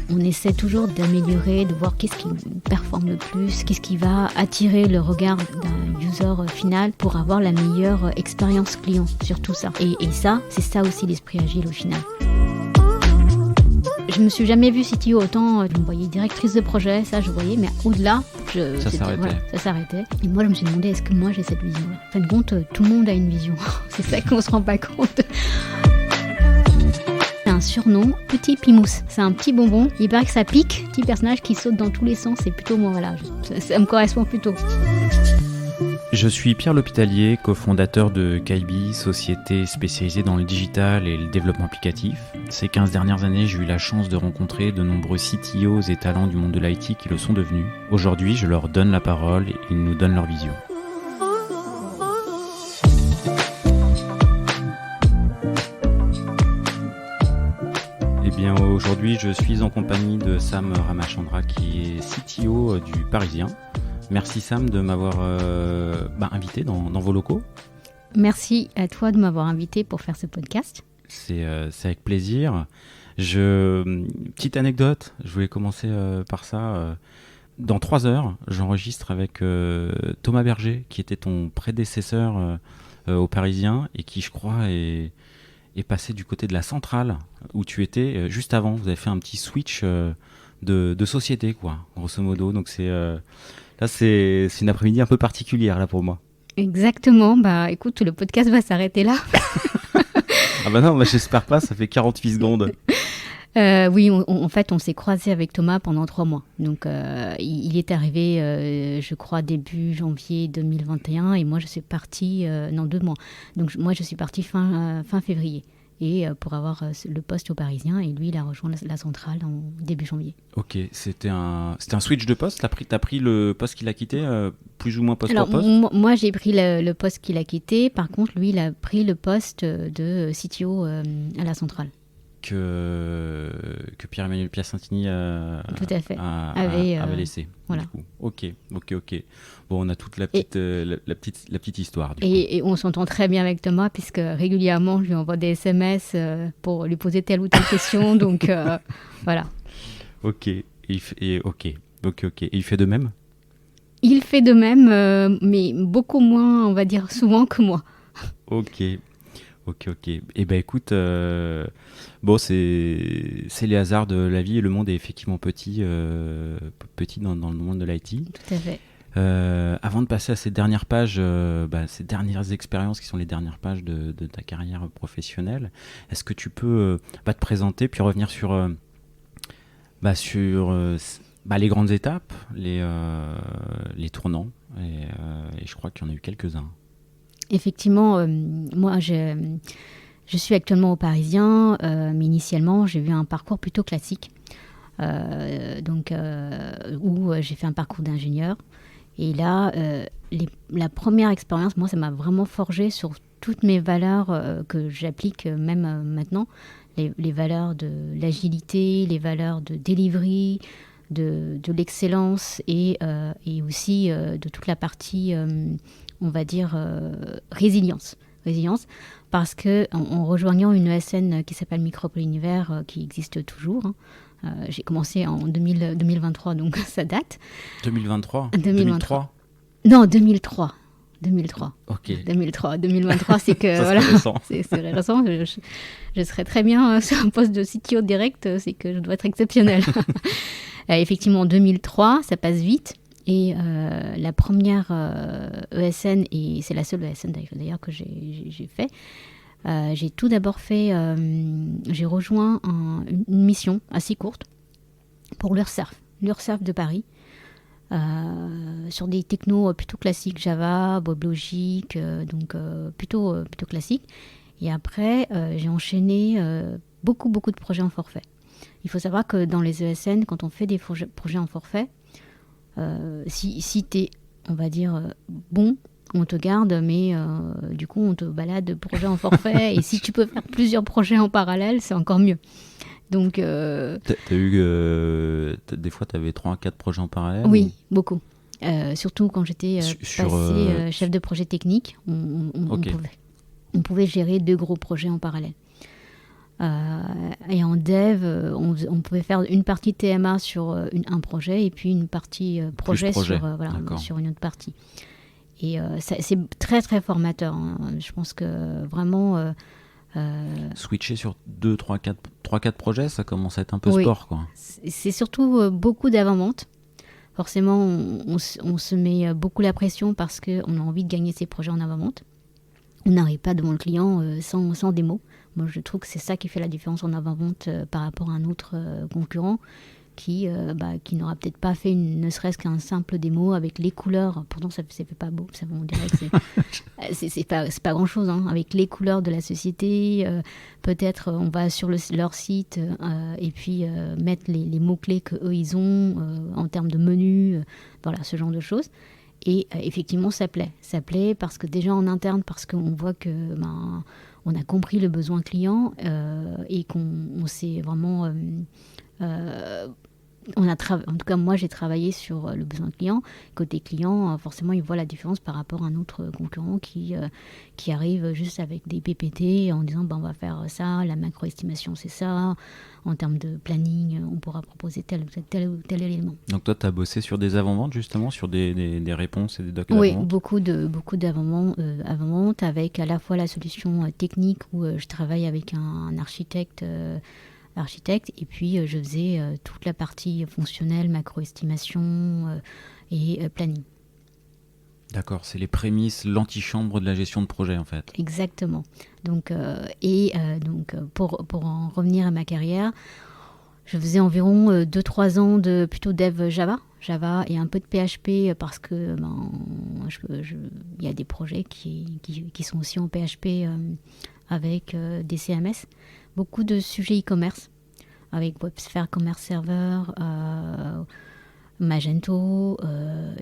On essaie toujours d'améliorer, de voir qu'est-ce qui performe le plus, qu'est-ce qui va attirer le regard d'un user final pour avoir la meilleure expérience client sur tout ça. Et ça, c'est ça aussi l'esprit agile au final. Je me suis jamais vue CTO autant, je me voyais directrice de projet, ça je voyais, mais au-delà, ça s'arrêtait. Et moi je me suis demandé, est-ce que moi j'ai cette vision? En fin de compte, tout le monde a une vision, c'est ça qu'on se rend pas compte. C'est un surnom, Petit Pimousse, c'est un petit bonbon, il paraît que ça pique, petit personnage qui saute dans tous les sens, c'est plutôt moi, voilà, ça me correspond plutôt. Je suis Pierre L'Hôpitalier, cofondateur de Kaibi, société spécialisée dans le digital et le développement applicatif. Ces 15 dernières années, j'ai eu la chance de rencontrer de nombreux CTOs et talents du monde de l'IT qui le sont devenus. Aujourd'hui, je leur donne la parole et ils nous donnent leur vision. Eh bien, aujourd'hui, je suis en compagnie de Sam Ramachandra, qui est CTO du Parisien. Merci Sam de m'avoir invité dans vos locaux. Merci à toi de m'avoir invité pour faire ce podcast. C'est avec plaisir. Petite anecdote, je voulais commencer par ça. Dans 3 heures, j'enregistre avec Thomas Berger, qui était ton prédécesseur au Parisien et qui, je crois, est passé du côté de la centrale où tu étais juste avant. Vous avez fait un petit switch de société, quoi, grosso modo. Donc là, c'est une après-midi un peu particulière là pour moi. Exactement. Bah, écoute, le podcast va s'arrêter là. Ah bah non, j'espère pas. Ça fait 48 secondes. Oui, en fait, on s'est croisés avec Thomas pendant 3 mois. Donc, il est arrivé, je crois, début janvier 2021, et moi, je suis partie 2 mois. Donc, moi, je suis partie fin février. Et pour avoir le poste au Parisien, et lui, il a rejoint la centrale en début janvier. Ok, c'était un switch de poste. T'as pris le poste qu'il a quitté, plus ou moins poste Alors, par poste. Moi, j'ai pris le poste qu'il a quitté. Par contre, lui, il a pris le poste de CTO à la centrale. Que Pierre-Emmanuel Piacentini Tout à fait. avait laissé. Voilà. Du coup. Ok. Bon, on a toute la petite histoire. Et on s'entend très bien avec Thomas, puisque régulièrement, je lui envoie des SMS pour lui poser telle ou telle question. Donc, voilà. Ok. Et il fait de même? Il fait de même, mais beaucoup moins, on va dire, souvent que moi. Ok. Eh ben écoute, c'est les hasards de la vie et le monde est effectivement petit dans le monde de l'IT. Tout à fait. Avant de passer à ces dernières pages, ces dernières expériences qui sont les dernières pages de ta carrière professionnelle, est-ce que tu peux te présenter puis revenir sur les grandes étapes, les tournants et je crois qu'il y en a eu quelques-uns. Effectivement, moi, je suis actuellement au Parisien, mais initialement, j'ai eu un parcours plutôt classique, où j'ai fait un parcours d'ingénieur. Et là, la première expérience, moi, ça m'a vraiment forgé sur toutes mes valeurs que j'applique même maintenant, les valeurs de l'agilité, les valeurs de delivery, de l'excellence et aussi de toute la partie... on va dire résilience, parce que en rejoignant une ESN qui s'appelle Micropole Univers, qui existe toujours, j'ai commencé en 2023, donc ça date. 2023. Non, 2003. Ok. 2023, c'est que ça voilà, récent. c'est récent. Je serais très bien sur un poste de CTO direct, c'est que je dois être exceptionnel. Effectivement, en 2003, ça passe vite. Et la première ESN, et c'est la seule ESN d'ailleurs que j'ai fait, j'ai tout d'abord fait, j'ai rejoint une mission assez courte pour l'URSSAF de Paris, sur des technos plutôt classiques, Java, WebLogic, donc plutôt classique. Et après, j'ai enchaîné beaucoup de projets en forfait. Il faut savoir que dans les ESN, quand on fait des projets en forfait, si tu es, on va dire, bon, on te garde, mais du coup, on te balade de projet en forfait. Et si tu peux faire plusieurs projets en parallèle, c'est encore mieux. Donc, t'as eu des fois, tu avais 3-4 projets en parallèle? Oui, beaucoup. Surtout quand j'étais chef de projet technique, on pouvait gérer 2 gros projets en parallèle. Et en dev, on pouvait faire une partie TMA sur un projet et puis une partie projet. Sur une autre partie. Et c'est très très formateur. Hein. Je pense que vraiment... Switcher sur 2, 3, 4 projets, ça commence à être un peu sport, quoi. C'est surtout beaucoup d'avant-vente. Forcément, on se met beaucoup la pression parce qu'on a envie de gagner ces projets en avant-vente. On n'arrive pas devant le client sans démo. Moi, je trouve que c'est ça qui fait la différence en avant-vente par rapport à un autre concurrent qui n'aura peut-être pas fait ne serait-ce qu'un simple démo avec les couleurs. Pourtant, ça ne fait pas beau. On dirait que c'est pas grand-chose. Hein. Avec les couleurs de la société, peut-être on va sur leur site et puis mettre les mots-clés qu'eux, ils ont en termes de menu, voilà, ce genre de choses. Et effectivement, ça plaît. Ça plaît parce que déjà en interne, parce qu'on voit que... on a compris le besoin client et qu'on s'est vraiment... en tout cas, moi, j'ai travaillé sur le besoin client. Côté client, forcément, ils voient la différence par rapport à un autre concurrent qui arrive juste avec des PPT en disant on va faire ça, la macro-estimation, c'est ça. En termes de planning, on pourra proposer tel ou tel élément. Donc toi, tu as bossé sur des avant-ventes, justement, sur des réponses et des docs d'avant-vente? Oui, beaucoup d'avant-vente avec à la fois la solution technique où je travaille avec un architecte et puis je faisais toute la partie fonctionnelle, macro-estimation et planning. D'accord, c'est les prémices, l'antichambre de la gestion de projet en fait. Exactement. Donc, pour en revenir à ma carrière, je faisais environ 2-3 ans de plutôt dev Java et un peu de PHP parce que y a des projets qui sont aussi en PHP avec des CMS. Beaucoup de sujets e-commerce avec WebSphere Commerce Server, Magento,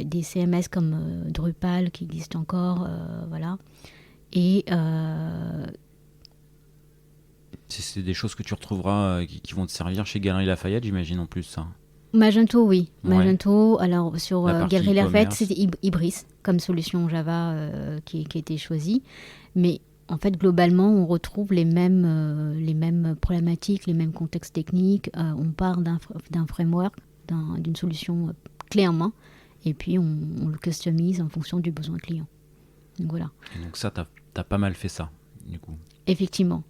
des CMS comme Drupal qui existent encore, voilà. Et c'est des choses que tu retrouveras qui vont te servir chez Galeries Lafayette, j'imagine en plus ça. Magento, oui. Magento, ouais. Alors sur Galeries Lafayette, c'était Ibris comme solution Java qui a été choisie. Mais en fait, globalement, on retrouve les mêmes problématiques, les mêmes contextes techniques. On part d'un framework, d'une solution clé en main, et puis on le customise en fonction du besoin client. Donc voilà. Et donc ça, t'as pas mal fait ça, du coup. Effectivement.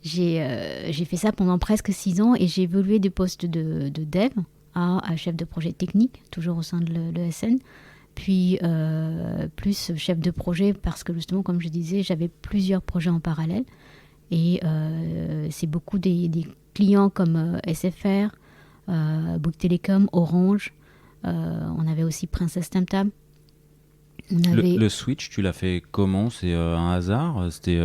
J'ai fait ça pendant presque 6 ans et j'ai évolué du poste de dev à chef de projet technique, toujours au sein de l'ESN. Puis plus chef de projet parce que justement, comme je disais, j'avais plusieurs projets en parallèle. Et c'est beaucoup des clients comme SFR, Bouygues Télécom, Orange. On avait aussi Princess Tam. Le switch, tu l'as fait comment? C'est un hasard? C'était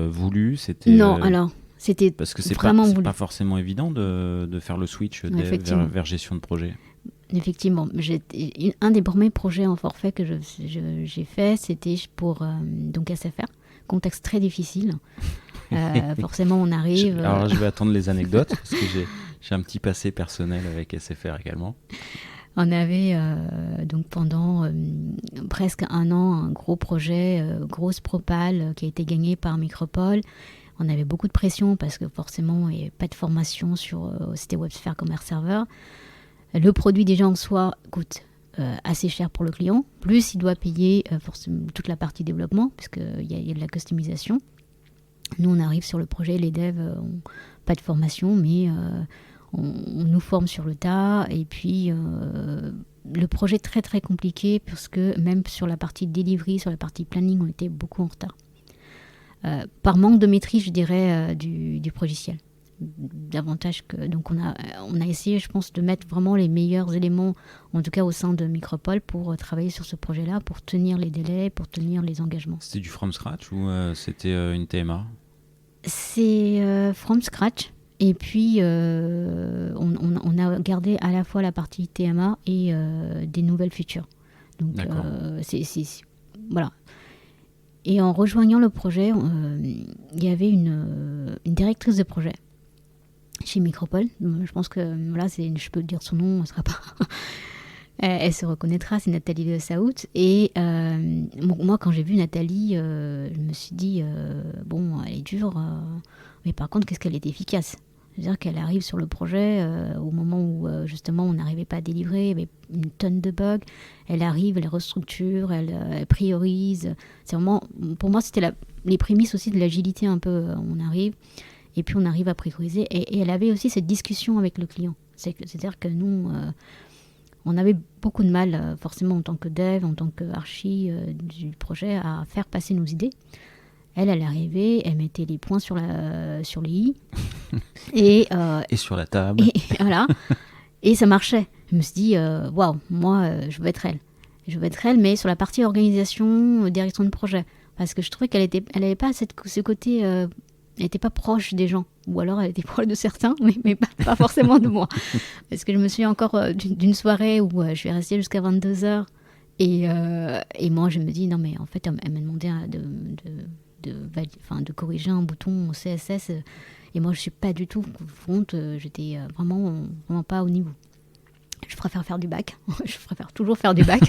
voulu? Non, alors c'était parce que c'est vraiment pas forcément évident de faire le switch vers gestion de projet. Effectivement, un des premiers projets en forfait que j'ai fait, c'était pour donc SFR, contexte très difficile. Forcément, on arrive... Alors je vais attendre les anecdotes, parce que j'ai un petit passé personnel avec SFR également. On avait donc pendant presque 1 an un gros projet, grosse propale qui a été gagné par Micropole. On avait beaucoup de pression parce que forcément, il n'y avait pas de formation c'était WebSphere Commerce Server. Le produit déjà en soi coûte assez cher pour le client, plus il doit payer forcément toute la partie développement, puisqu'il y a de la customisation. Nous, on arrive sur le projet, les devs n'ont pas de formation, mais on nous forme sur le tas. Et puis, le projet est très très compliqué, parce que même sur la partie delivery, sur la partie planning, on était beaucoup en retard. Par manque de maîtrise, je dirais, du logiciel. Davantage que donc on a essayé, je pense, de mettre vraiment les meilleurs éléments, en tout cas au sein de Micropole, pour travailler sur ce projet-là, pour tenir les délais, pour tenir les engagements. C'était du from scratch ou c'était une TMA? C'est from scratch, et puis on a gardé à la fois la partie TMA et des nouvelles features. Donc voilà. Et en rejoignant le projet, il y avait une directrice de projet chez Micropole. Je pense que là, je peux dire son nom, ce sera pas. Elle se reconnaîtra, c'est Nathalie de Saout. Et moi, quand j'ai vu Nathalie, je me suis dit, bon, elle est dure, mais par contre, qu'est-ce qu'elle est efficace. C'est-à-dire qu'elle arrive sur le projet au moment où, justement, on n'arrivait pas à délivrer, il y avait une tonne de bugs. Elle arrive, elle restructure, elle priorise. C'est vraiment, pour moi, c'était les prémices aussi de l'agilité un peu. On arrive, et puis on arrive à prioriser. Et elle avait aussi cette discussion avec le client. C'est-à-dire que nous... on avait beaucoup de mal, forcément en tant que dev, en tant qu'archi du projet, à faire passer nos idées. Elle arrivait, elle mettait les points sur les i. Et sur la table. Et, voilà. Et ça marchait. Je me suis dit, waouh, moi, je veux être elle. Je veux être elle, mais sur la partie organisation, direction de projet. Parce que je trouvais qu'elle n'avait pas ce côté... elle n'était pas proche des gens. Ou alors elle était proche de certains, mais pas forcément de moi. Parce que je me souviens encore d'une soirée où je suis restée jusqu'à 22h. Et moi, je me dis, non, mais en fait, elle m'a demandé de corriger un bouton CSS. Et moi, je ne suis pas du tout front. J'étais vraiment pas au niveau. Je préfère faire du bac. Je préfère toujours faire du bac.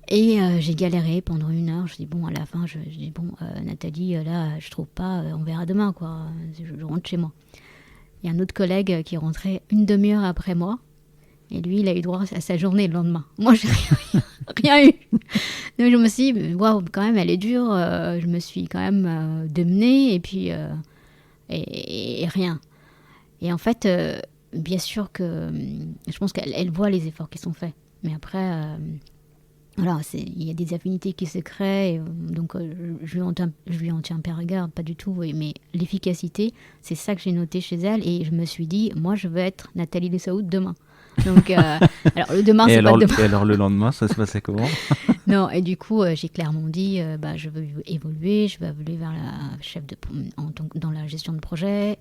Et j'ai galéré pendant 1 heure. Je dis bon, à la fin, je dis bon, Nathalie, là, je trouve pas, on verra demain, quoi. Je rentre chez moi. Il y a un autre collègue qui est rentré 1 demi-heure après moi. Et lui, il a eu droit à sa journée le lendemain. Moi, j'ai rien eu. Donc, je me suis dit, waouh, quand même, elle est dure. Je me suis quand même démenée. Et puis, et rien. Et en fait, bien sûr que je pense qu'elle voit les efforts qui sont faits. Mais après... voilà, il y a des affinités qui se créent, donc je lui en tiens pas rigueur, pas du tout, mais l'efficacité, c'est ça que j'ai noté chez elle, et je me suis dit, moi je veux être Nathalie Dessaoud demain. Donc, alors le demain, c'est pas demain. Et alors le lendemain, ça se passait comment? Non, et du coup, j'ai clairement dit, je veux évoluer, je veux évoluer vers la chef dans la gestion de projet.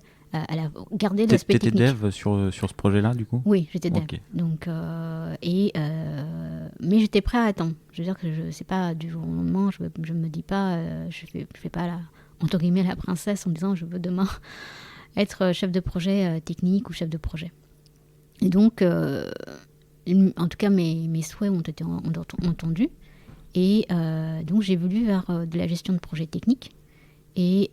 Elle a gardé l'aspect technique. T'étais dev sur ce projet-là, du coup? Oui, j'étais dev. Okay. Donc, mais j'étais prêt à attendre. Je veux dire que c'est pas du jour au lendemain. Je me dis pas, je fais pas entre guillemets la princesse en me disant je veux demain être chef de projet technique ou chef de projet. Et donc, en tout cas, mes souhaits ont été entendus. Et donc, j'ai voulu vers de la gestion de projet technique. Et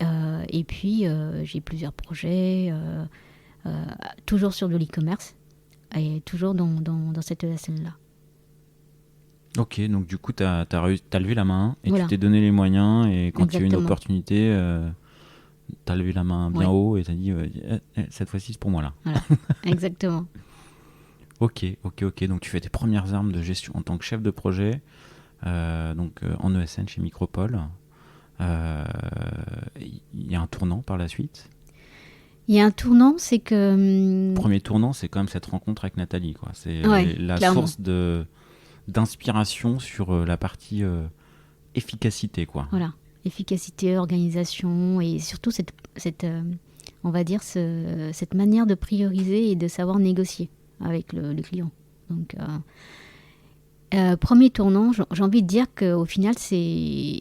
puis, j'ai plusieurs projets, toujours sur de l'e-commerce, et toujours dans cette ESN-là. Ok, donc du coup, t'as levé la main, et voilà. Tu t'es donné les moyens, et quand il y a eu une opportunité, t'as levé la main bien haut, et t'as dit, cette fois-ci, c'est pour moi là. Voilà, exactement. Ok, donc tu fais tes premières armes de gestion en tant que chef de projet, donc en ESN chez Micropole. Il y a un tournant par la suite. Il y a un tournant, c'est que... Premier tournant, c'est quand même cette rencontre avec Nathalie, quoi. C'est la clairement. source d'inspiration sur la partie efficacité, quoi. Voilà, efficacité, organisation, et surtout cette on va dire, cette manière de prioriser et de savoir négocier avec le client. Donc... premier tournant, j'ai envie de dire qu'au final,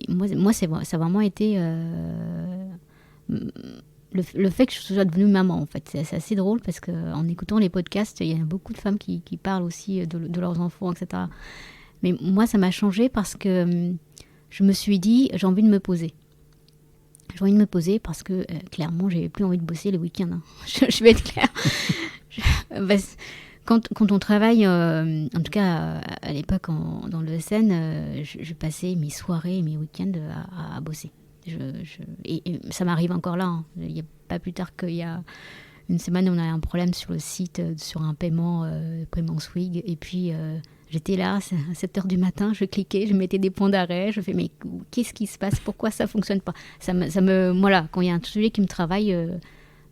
moi ça a vraiment été le fait que je sois devenue maman, en fait. C'est assez drôle parce qu'en écoutant les podcasts, il y a beaucoup de femmes qui parlent aussi de leurs enfants, etc. Mais moi, ça m'a changé parce que je me suis dit, j'ai envie de me poser. J'ai envie de me poser parce que, clairement, j'avais plus envie de bosser les week-ends. Hein. Je vais être claire. Quand on travaille, en tout cas à l'époque dans l'ESN, je passais mes soirées et mes week-ends à bosser. Et ça m'arrive encore là. Hein. Il n'y a pas plus tard qu'il y a 1 semaine, on a un problème sur le site, sur un paiement Swig. Et puis j'étais là à 7h du matin, je cliquais, je mettais des points d'arrêt. Je fais mais qu'est-ce qui se passe? Pourquoi ça ne fonctionne pas? Voilà, quand il y a un sujet qui me travaille...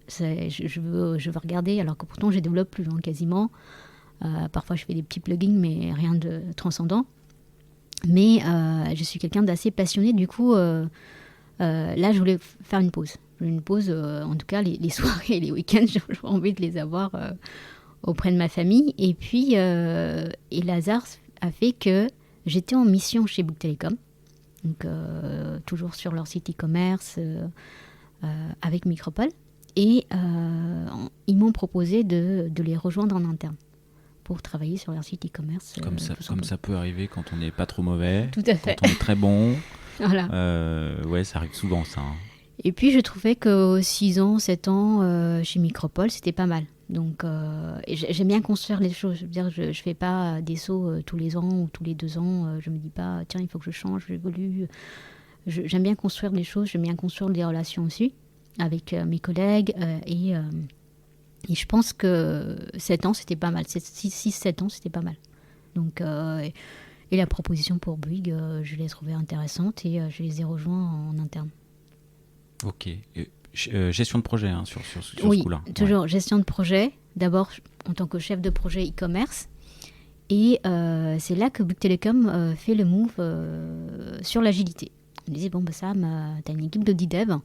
je veux regarder, alors que pourtant je développe plus quasiment. Parfois je fais des petits plugins, mais rien de transcendant. Mais je suis quelqu'un d'assez passionné, du coup là je voulais faire une pause. En tout cas les soirées et les week-ends, j'ai envie de les avoir auprès de ma famille. Et puis et Lazare a fait que j'étais en mission chez Bouygues Telecom, donc toujours sur leur site e-commerce avec Micropole. Et ils m'ont proposé de les rejoindre en interne. pour travailler sur leur site e-commerce. Comme ça peut arriver quand on n'est pas trop mauvais, Tout à fait. quand on est très bon. Voilà. Ouais, ça arrive souvent, ça. Hein. Et puis, je trouvais que 6 ans, 7 ans chez Micropole, c'était pas mal. Donc, j'aime bien construire les choses. Je veux dire, je fais pas des sauts tous les ans ou tous les 2 ans. Je me dis pas, tiens, il faut que je change, j'évolue. J'aime bien construire des choses, j'aime bien construire des relations aussi avec mes collègues. Et je pense que 7 ans, c'était pas mal. 6-7 ans, c'était pas mal. Donc, et la proposition pour Bouygues, je l'ai trouvée intéressante et je les ai rejoints en interne. Ok. Gestion de projet hein, sur oui, ce coup-là. Toujours gestion de projet. D'abord en tant que chef de projet e-commerce. Et c'est là que Bouygues Telecom fait le move sur l'agilité. On disait, bon, Sam, t'as une équipe d'audi-dev,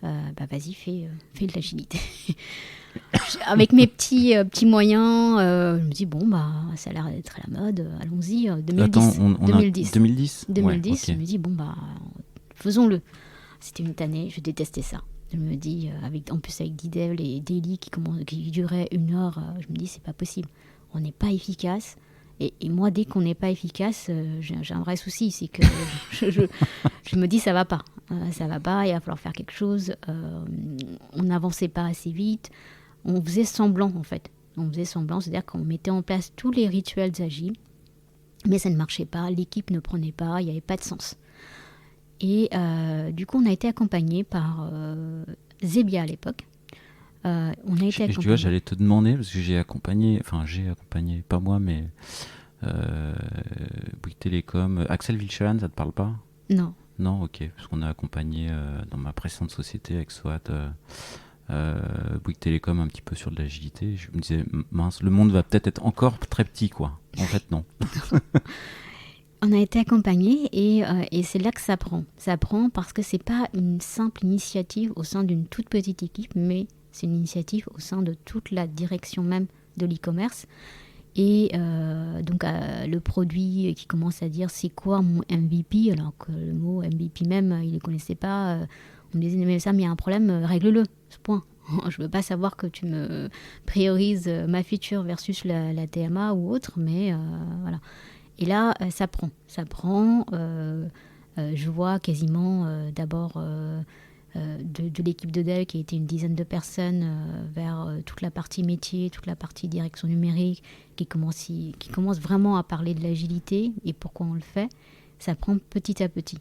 vas-y, fais de l'agilité. Avec mes petits moyens, je me dis, bon, ça a l'air d'être à la mode, allons-y, 2010. Attends, 2010. 2010 2010, ouais, okay. Je me dis, bon, faisons-le. C'était une tannée, je détestais ça. Je me dis, en plus avec D-Dev, les daily qui duraient 1 heure, je me dis, c'est pas possible. On n'est pas efficace. Et moi, dès qu'on n'est pas efficace, j'ai un vrai souci. C'est que je me dis, ça va pas. Ça va pas, il va falloir faire quelque chose. On n'avançait pas assez vite. On faisait semblant, en fait. On faisait semblant, c'est-à-dire qu'on mettait en place tous les rituels agiles. Mais ça ne marchait pas, l'équipe ne prenait pas, il n'y avait pas de sens. Et du coup, on a été accompagné par Zebia à l'époque. On a été accompagné. Tu vois, j'allais te demander, parce que j'ai accompagné, pas moi, mais Bouygues Télécom. Axel Vilchevan, ça te parle pas ? Non. Non, ok, parce qu'on a accompagné dans ma précédente société avec SWAT Bouygues Télécom un petit peu sur de l'agilité. Je me disais, mince, le monde va peut-être être encore très petit, quoi. En fait, non. On a été accompagnés et c'est là que ça prend. Ça prend parce que c'est pas une simple initiative au sein d'une toute petite équipe, mais c'est une initiative au sein de toute la direction même de l'e-commerce. Et donc le produit qui commence à dire c'est quoi mon MVP, alors que le mot MVP même, il ne le connaissait pas. On me disait mais Sam, il y a un problème, règle-le, ce point. Je ne veux pas savoir que tu me priorises ma feature versus la TMA ou autre, mais voilà. Et là, ça prend. Je vois quasiment d'abord de l'équipe de Dell qui a été une dizaine de personnes vers toute la partie métier, toute la partie direction numérique, qui commence vraiment à parler de l'agilité et pourquoi on le fait. Ça prend petit à petit.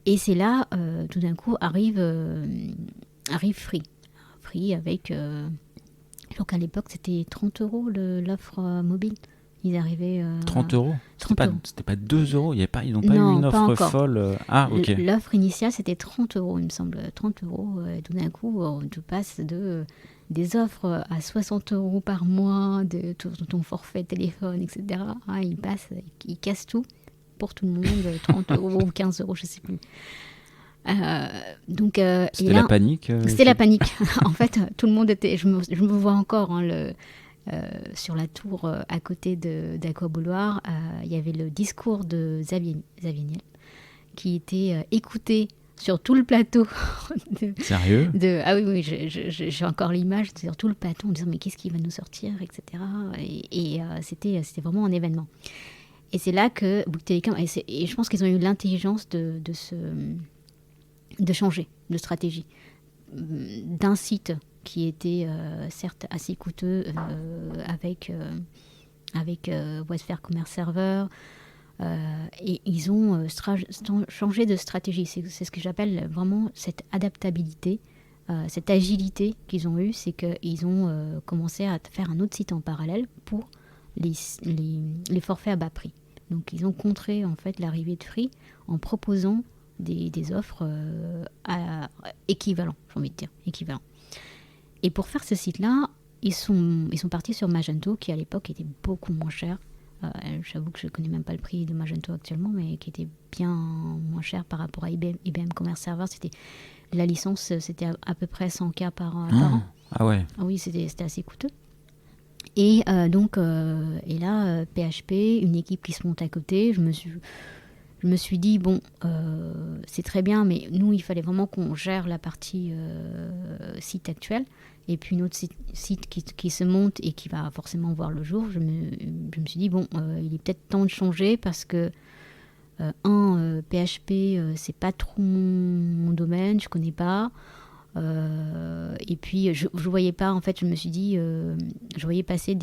Et c'est là, tout d'un coup, arrive Free. Free avec... donc à l'époque, c'était 30 € l'offre mobile. Ils arrivaient... 30 €. C'était pas 2 €. Ils n'ont pas non, eu une offre folle. Ah, ok. L'offre initiale, c'était 30 €, il me semble. 30 €. Et tout d'un coup, tu passes des offres à 60 € par mois, de ton forfait téléphone, etc. Ils cassent tout pour tout le monde. 30 € ou 15 €, je ne sais plus. C'était la panique. C'était la panique. En fait, tout le monde était... Je me vois encore, sur la tour à côté d'Aquabouloir, il y avait le discours de Xavier Niel qui était écouté sur tout le plateau. Sérieux ? Ah oui, j'ai encore l'image sur tout le plateau en disant mais qu'est-ce qui va nous sortir, etc. Et c'était vraiment un événement. Et c'est là que Bouygues Télécom, et je pense qu'ils ont eu l'intelligence de changer de stratégie. D'un site qui était certes assez coûteux avec Westfair Commerce Server, et ils ont changé de stratégie. C'est ce que j'appelle vraiment cette adaptabilité, cette agilité qu'ils ont eue, c'est qu'ils ont commencé à faire un autre site en parallèle pour les forfaits à bas prix. Donc ils ont contré en fait l'arrivée de Free en proposant des offres équivalentes, j'ai envie de dire, équivalents. Et pour faire ce site-là, ils sont partis sur Magento, qui à l'époque était beaucoup moins cher. J'avoue que je ne connais même pas le prix de Magento actuellement, mais qui était bien moins cher par rapport à IBM Commerce Server. La licence, c'était à peu près 100K par an. Ah ouais. Ah oui, c'était assez coûteux. Et et là, PHP, une équipe qui se monte à côté. je me suis dit, bon, c'est très bien, mais nous, il fallait vraiment qu'on gère la partie site actuel. Et puis une autre site qui se monte et qui va forcément voir le jour. Je me suis dit, bon, il est peut-être temps de changer parce que, PHP, c'est pas trop mon domaine, je connais pas. Et puis, je voyais pas, en fait, je me suis dit, je voyais passer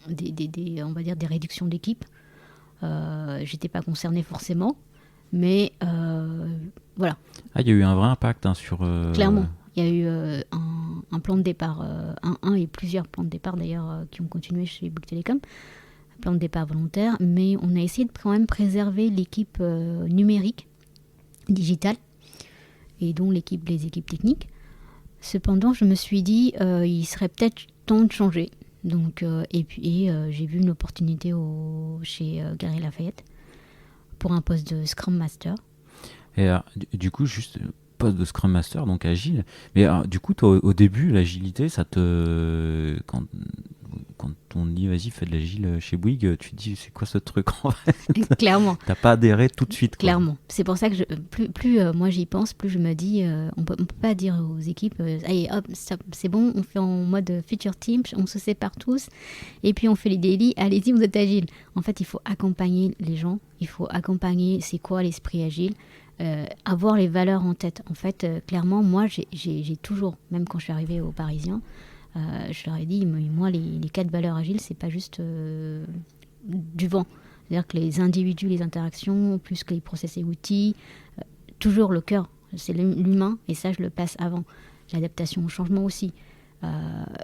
on va dire, des réductions d'équipe. J'étais pas concernée forcément, mais voilà. Ah, il y a eu un vrai impact sur... Clairement, il y a eu un plan de départ, un et plusieurs plans de départ d'ailleurs qui ont continué chez Bouygues Telecom, un plan de départ volontaire, mais on a essayé de quand même préserver l'équipe numérique, digitale, et dont les équipes techniques. Cependant, je me suis dit, il serait peut-être temps de changer. Donc, j'ai vu une opportunité chez Galeries Lafayette pour un poste de Scrum Master. Et du coup, juste poste de Scrum Master, donc agile. Mais du coup, toi, au début, l'agilité, ça te... Quand on dit, vas-y, fais de l'agile chez Bouygues, tu te dis, c'est quoi ce truc en fait? Clairement. T'as pas adhéré tout de suite, quoi. Clairement. C'est pour ça que plus moi j'y pense, plus je me dis, on peut pas dire aux équipes, allez hop, c'est bon, on fait en mode future team, on se sépare tous, et puis on fait les daily, allez-y, vous êtes agile. En fait, il faut accompagner les gens, il faut accompagner, c'est quoi l'esprit agile, avoir les valeurs en tête. En fait, clairement, moi j'ai toujours, même quand je suis arrivée aux Parisiens, je leur ai dit, moi les 4 valeurs agiles, c'est pas juste du vent. C'est-à-dire que les individus, les interactions, plus que les process et outils, toujours le cœur, c'est l'humain, et ça je le place avant. L'adaptation au changement aussi.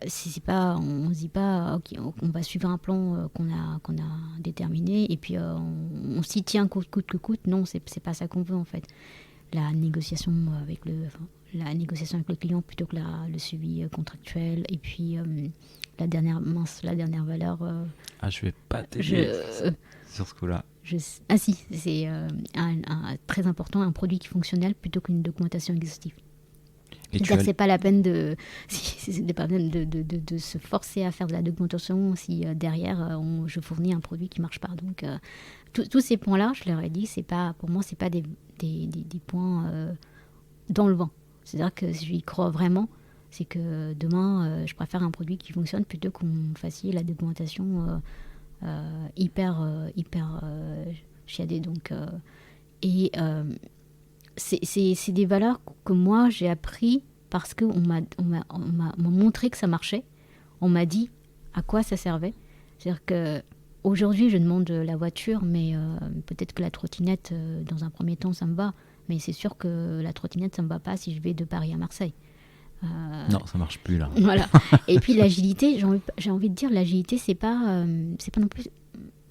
C'est pas, on ne se dit pas, ok, on va suivre un plan qu'on a déterminé, et puis on s'y tient coûte que coûte. Non, c'est pas ça qu'on veut en fait. La négociation avec le client plutôt que le suivi contractuel, et puis la dernière valeur. Je vais pas t'aider sur ce coup-là. Si, c'est très important, un produit qui est fonctionnel plutôt qu'une documentation exhaustive. C'est-à-dire que c'est pas la peine de se forcer à faire de la documentation si derrière je fournis un produit qui marche pas. Donc tous ces points-là, je leur ai dit, pour moi c'est pas des points dans le vent. C'est-à-dire que si j'y crois vraiment, c'est que demain je préfère un produit qui fonctionne plutôt qu'on fasse la documentation hyper chiadée. Donc c'est des valeurs que moi j'ai appris parce qu'on m'a montré que ça marchait. On m'a dit à quoi ça servait. C'est-à-dire que aujourd'hui je demande la voiture, mais peut-être que la trottinette dans un premier temps ça me va, mais c'est sûr que la trottinette ça me va pas si je vais de Paris à Marseille. Non, ça marche plus là. Voilà. Et puis l'agilité, j'ai envie de dire, l'agilité c'est pas non plus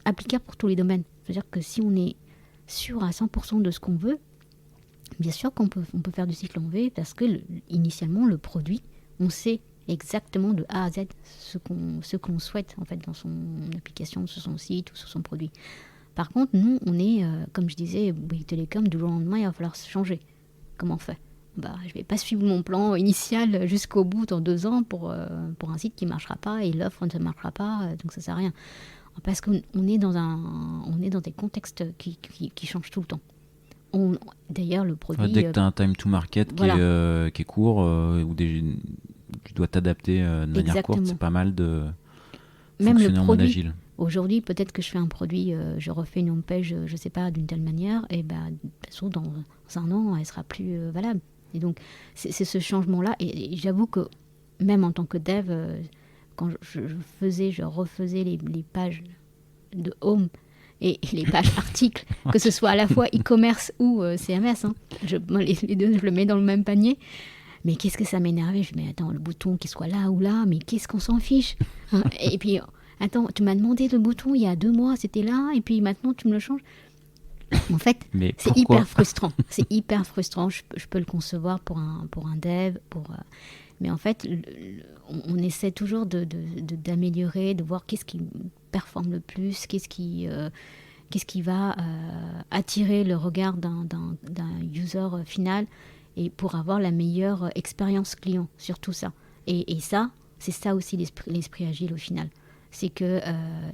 applicable pour tous les domaines. C'est-à-dire que si on est sûr à 100% de ce qu'on veut, bien sûr qu'on peut faire du cycle en V, parce que initialement le produit, on sait exactement de A à Z ce qu'on souhaite en fait dans son application, sur son site ou sur son produit. Par contre, nous, on est, comme je disais, Bouygues Telecom, du jour au lendemain, il va falloir changer. Comment on fait ? Je vais pas suivre mon plan initial jusqu'au bout dans 2 ans pour un site qui marchera pas, et l'offre ne marchera pas, donc ça sert à rien. Parce qu'on est dans des contextes qui changent tout le temps. D'ailleurs, le produit... dès que tu as un time to market qui est court, ou tu dois t'adapter de manière courte, c'est pas mal de fonctionner en mode agile. Aujourd'hui, peut-être que je fais un produit, je refais une home page, je sais pas, d'une telle manière, et de toute façon, dans 1 an, elle sera plus valable. Et donc, c'est ce changement-là. Et j'avoue que, même en tant que dev, quand je refaisais les pages de home et les pages articles, que ce soit à la fois e-commerce ou CMS, les deux, je le mets dans le même panier. Mais qu'est-ce que ça m'énervait. Je me dis, attends, le bouton qu'il soit là ou là, mais qu'est-ce qu'on s'en fiche, hein. Et puis, attends, tu m'as demandé le bouton il y a 2 mois, c'était là, et puis maintenant tu me le changes. En fait, c'est hyper frustrant. C'est hyper frustrant. Je peux le concevoir pour un dev, mais en fait, on essaie toujours d'améliorer, de voir qu'est-ce qui performe le plus, qu'est-ce qui va attirer le regard d'un user final, et pour avoir la meilleure expérience client sur tout ça. Et ça, c'est ça aussi l'esprit agile au final. C'est que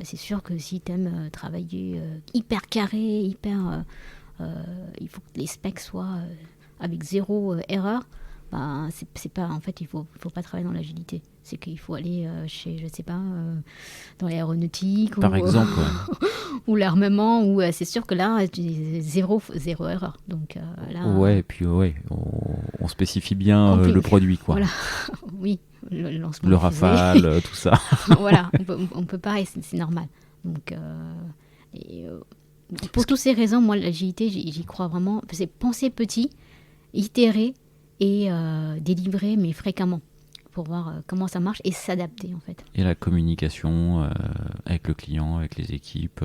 c'est sûr que si tu aimes travailler hyper carré, il faut que les specs soient avec zéro erreur. Ben, c'est pas, en fait, il faut pas travailler dans l'agilité. C'est qu'il faut aller chez, je sais pas, dans l'aéronautique Par exemple, ouais. ou l'armement, où c'est sûr que là, zéro erreur. Donc là, Ouais, et puis on spécifie bien le produit, quoi. Voilà, oui, le lancement. Le Rafale, tout ça. Voilà, on peut pas, et c'est normal. Donc, pour toutes ces raisons, moi, l'agilité, j'y crois vraiment. C'est penser petit, itérer et délivrer, mais fréquemment, pour voir comment ça marche et s'adapter, en fait. Et la communication avec le client, avec les équipes,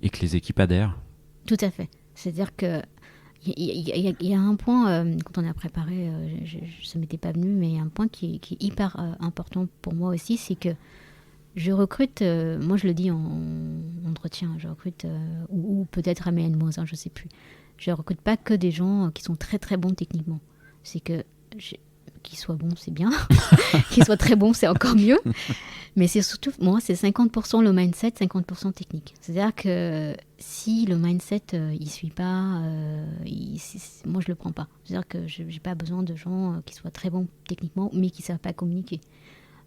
et que les équipes adhèrent. Tout à fait. C'est-à-dire que il y a un point, quand on a préparé, ça ne m'était pas venu, mais il y a un point qui est hyper important pour moi aussi, c'est que je recrute, moi je le dis en entretien, je recrute, ou peut-être à mes N-1, je ne sais plus. Je ne recrute pas que des gens qui sont très très bons techniquement. C'est que qu'ils soient bons, c'est bien. Qu'ils soient très bons, c'est encore mieux. Mais c'est surtout, moi, c'est 50% le mindset, 50% technique. C'est-à-dire que si le mindset, il ne suit pas, moi, je ne le prends pas. C'est-à-dire que je n'ai pas besoin de gens qui soient très bons techniquement, mais qui ne savent pas communiquer.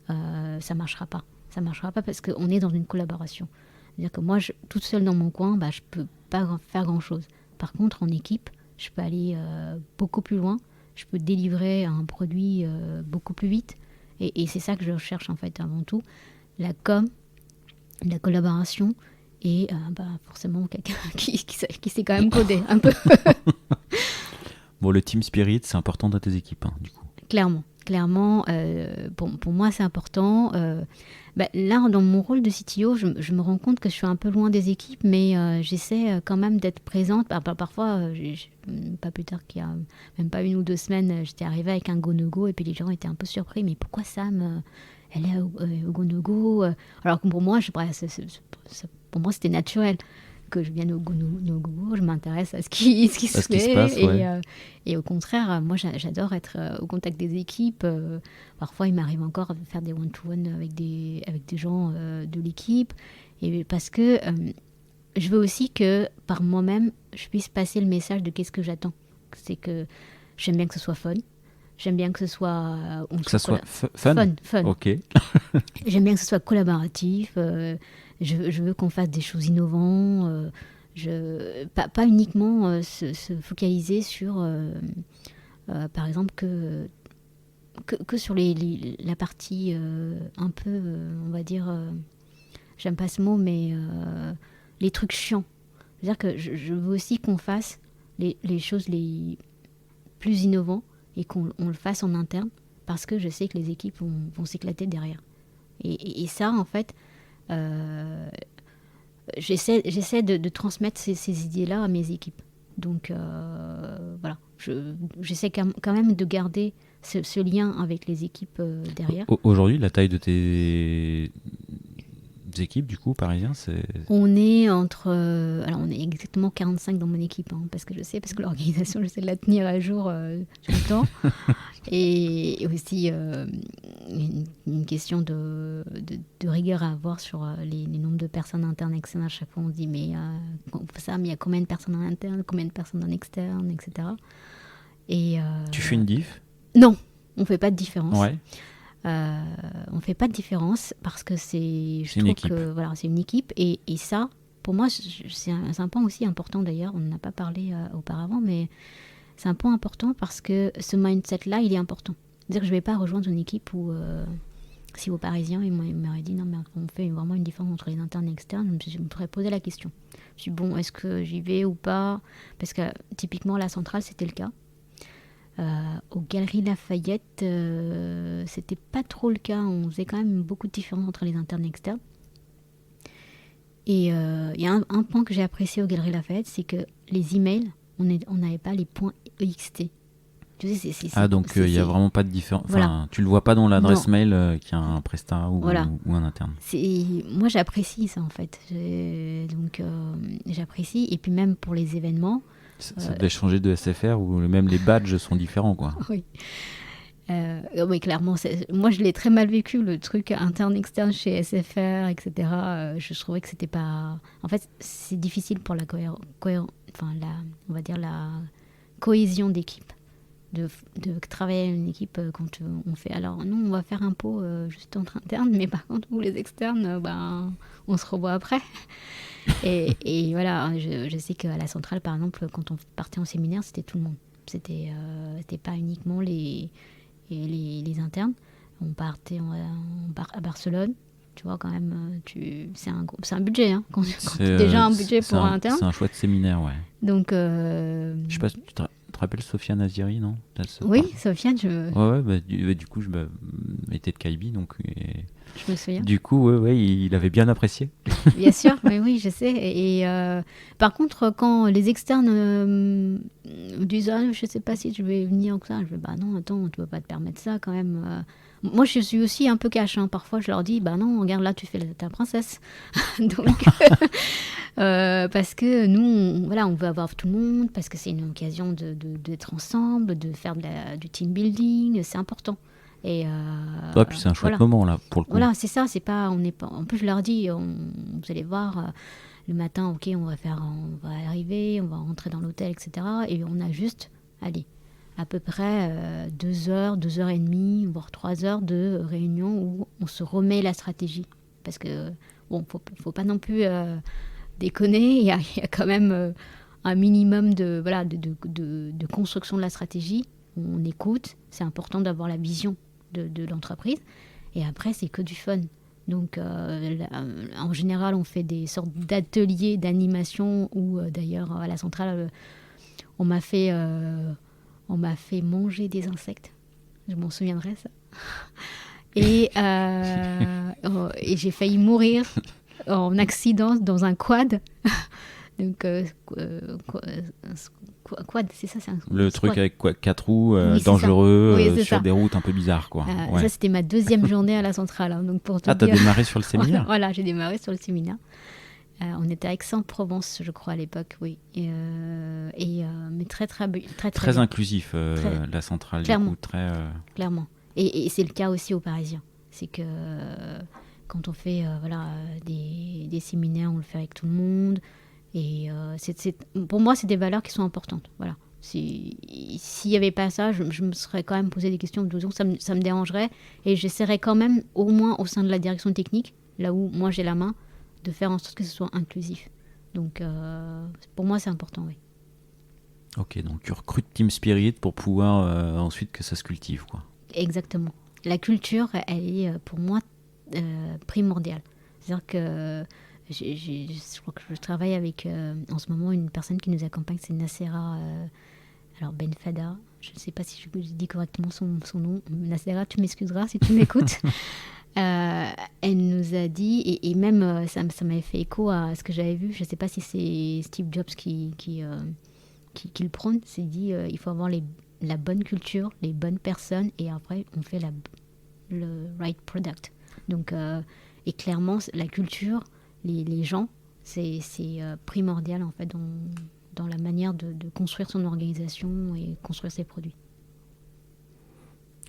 Ça ne marchera pas. Ça ne marchera pas parce qu'on est dans une collaboration. C'est-à-dire que moi, toute seule dans mon coin, je ne peux pas faire grand-chose. Par contre, en équipe, je peux aller beaucoup plus loin. Je peux délivrer un produit beaucoup plus vite. Et c'est ça que je recherche en fait avant tout. La com, la collaboration et forcément quelqu'un qui sait quand même coder un peu. Bon, le team spirit, c'est important dans tes équipes, hein, du coup. Clairement, pour moi c'est important. Là, dans mon rôle de CTO, je me rends compte que je suis un peu loin des équipes, mais j'essaie quand même d'être présente. Parfois, pas plus tard qu'il y a même pas 1 ou 2 semaines, j'étais arrivée avec un go-no-go et puis les gens étaient un peu surpris. Mais pourquoi Sam, elle est au go-no-go alors que pour moi, pour moi, c'était naturel que je vienne au go-no-go, je m'intéresse à ce qui se fait. Et au contraire, moi, j'adore être au contact des équipes. Parfois, il m'arrive encore de faire des one-to-one avec des gens de l'équipe. Et parce que je veux aussi que, par moi-même, je puisse passer le message de qu'est-ce que j'attends. C'est que j'aime bien que ce soit fun. J'aime bien que ce soit... que ça soit fun. Ok. J'aime bien que ce soit collaboratif. Je veux qu'on fasse des choses innovantes. Pas uniquement se focaliser sur, par exemple, que sur la partie un peu, on va dire, j'aime pas ce mot, mais les trucs chiants. C'est-à-dire que je veux aussi qu'on fasse les choses les plus innovantes et qu'on le fasse en interne parce que je sais que les équipes vont s'éclater derrière. Et ça, en fait, j'essaie de transmettre ces idées-là à mes équipes. Donc, voilà. J'essaie quand même de garder ce lien avec les équipes derrière. Aujourd'hui, la taille de tes équipes, du coup, parisiens, c'est... On est alors, on est exactement 45 dans mon équipe, hein, parce que que l'organisation, j'essaie de la tenir à jour tout le temps. Et aussi, une question de rigueur à avoir sur les nombres de personnes internes et externes. À chaque fois, on se dit, mais il y a combien de personnes en interne, combien de personnes en externe, etc. Et, tu fais une diff ? Non, on ne fait pas de différence. Ouais. On ne fait pas de différence parce que c'est une équipe. Voilà, c'est une équipe. Et ça, pour moi, c'est un point aussi important d'ailleurs. On n'en a pas parlé auparavant, mais c'est un point important parce que ce mindset-là, il est important. C'est-à-dire que je ne vais pas rejoindre une équipe où, si aux Parisiens, ils m'auraient dit non, mais on fait vraiment une différence entre les internes et externes, je me serais posé la question. Je me suis dit, bon, est-ce que j'y vais ou pas ? Parce que typiquement, la centrale, c'était le cas. Aux Galeries Lafayette, c'était pas trop le cas. On faisait quand même beaucoup de différences entre les internes et externes. Et il y a un point que j'ai apprécié aux Galeries Lafayette, c'est que les emails, on n'avait pas les points EXT. Tu sais, donc il n'y a vraiment pas de différence. Enfin, voilà. Tu le vois pas dans l'adresse mail qu'il y a un prestat ou un interne. Moi, j'apprécie ça en fait. Donc, j'apprécie. Et puis même pour les événements. Ça devait changer de SFR où même les badges sont différents, quoi. Oui. Oui, clairement, moi je l'ai très mal vécu, le truc interne-externe chez SFR, etc. Je trouvais que c'était pas... En fait, c'est difficile pour on va dire la cohésion d'équipe, de travailler avec une équipe quand on fait... Alors, nous, on va faire un pot juste entre internes, mais par contre, vous, les externes, on se revoit après. Et voilà, je sais qu'à la centrale, par exemple, quand on partait en séminaire, c'était tout le monde. C'était pas uniquement les internes. On partait à Barcelone. Tu vois, quand même, c'est un budget. Hein, quand déjà un budget pour un interne. C'est un chouette séminaire, ouais. Donc, je sais pas, tu te rappelles Sofiane Aziri, non? Oui, Sofiane, du coup, je m'étais de Kaibi, donc... Je me souviens. Du coup, il avait bien apprécié. Bien sûr, oui, je sais. Et par contre, quand les externes disent je sais pas si je vais venir ou ça, je vais non, attends, tu peux pas te permettre ça quand même. Moi, je suis aussi un peu cash. Hein. Parfois, je leur dis non, regarde là, tu fais ta princesse. Donc, parce que nous, on veut avoir tout le monde, parce que c'est une occasion d'être ensemble, de faire du team building, c'est important. Et puis c'est un chouette moment là pour le coup. Voilà, c'est ça, c'est pas, on n'est pas. En plus, je leur dis, vous allez voir, le matin, ok, on va arriver, on va rentrer dans l'hôtel, etc. Et on a juste, allez, à peu près 2 heures, 2 heures et demie, voire 3 heures de réunion où on se remet la stratégie, parce que faut pas non plus déconner. Il y a quand même un minimum de construction de la stratégie. On écoute, c'est important d'avoir la vision de l'entreprise, et après c'est que du fun. Donc en général on fait des sortes d'ateliers d'animation où d'ailleurs à la centrale on m'a fait manger des insectes, je m'en souviendrai ça. Et j'ai failli mourir en accident dans un quad. Donc quad, c'est ça, c'est le truc avec 4 roues dangereux sur des routes un peu bizarres, quoi. Ça, c'était ma 2e journée à la centrale. Hein, donc pour t'as démarré sur le séminaire? Voilà, j'ai démarré sur le séminaire. On était à Aix-en-Provence, je crois, à l'époque, oui. Mais très inclusif, la centrale. Clairement. Du coup, Clairement. Et c'est le cas aussi aux Parisiens. C'est que quand on fait des séminaires, on le fait avec tout le monde. Et pour moi, c'est des valeurs qui sont importantes. Voilà. S'il n'y avait pas ça, je me serais quand même posé des questions. Ça me dérangerait. Et j'essaierais quand même, au moins au sein de la direction technique, là où moi j'ai la main, de faire en sorte que ce soit inclusif. Donc, pour moi, c'est important, oui. Ok, donc tu recrutes Team Spirit pour pouvoir ensuite que ça se cultive, quoi. Exactement. La culture, elle est pour moi primordiale. C'est-à-dire que je crois que je travaille avec en ce moment une personne qui nous accompagne, c'est Nacera Benfada. Je ne sais pas si je dis correctement son nom. Nacera, tu m'excuseras si tu m'écoutes. Elle nous a dit, et même ça m'avait fait écho à ce que j'avais vu, je ne sais pas si c'est Steve Jobs qui le prône, c'est dit il faut avoir la bonne culture, les bonnes personnes, et après on fait le right product. Donc, et clairement, la culture, les gens, c'est primordial en fait dans la manière de construire son organisation et construire ses produits.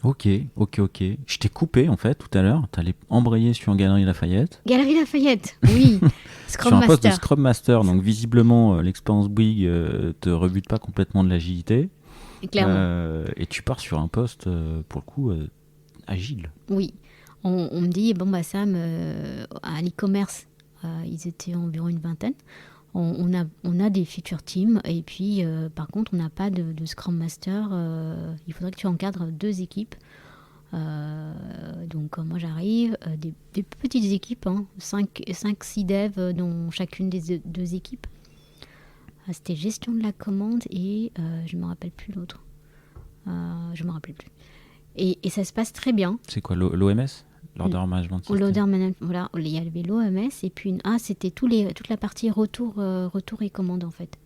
Ok. Je t'ai coupé en fait tout à l'heure. T'allais embrayer sur Galeries Lafayette. Galeries Lafayette, oui. Scrum Master. Sur un poste de Scrum Master, donc visiblement l'expérience Bouygues te rebute pas complètement de l'agilité. Clairement. Et tu pars sur un poste pour le coup agile. Oui. On me dit Sam, à l'e-commerce, ils étaient environ une vingtaine. On a des feature teams, et puis par contre on n'a pas de Scrum Master. Il faudrait que tu encadres 2 équipes. Donc moi j'arrive, des petites équipes, 5-6 devs dans chacune des 2 équipes. C'était gestion de la commande et je ne me rappelle plus l'autre. Je me rappelle plus. Et ça se passe très bien. C'est quoi, l'OMS? L'Order Management System. L'Order Management, voilà. Il y avait l'OMS et puis c'était toute la partie retour et commande en fait.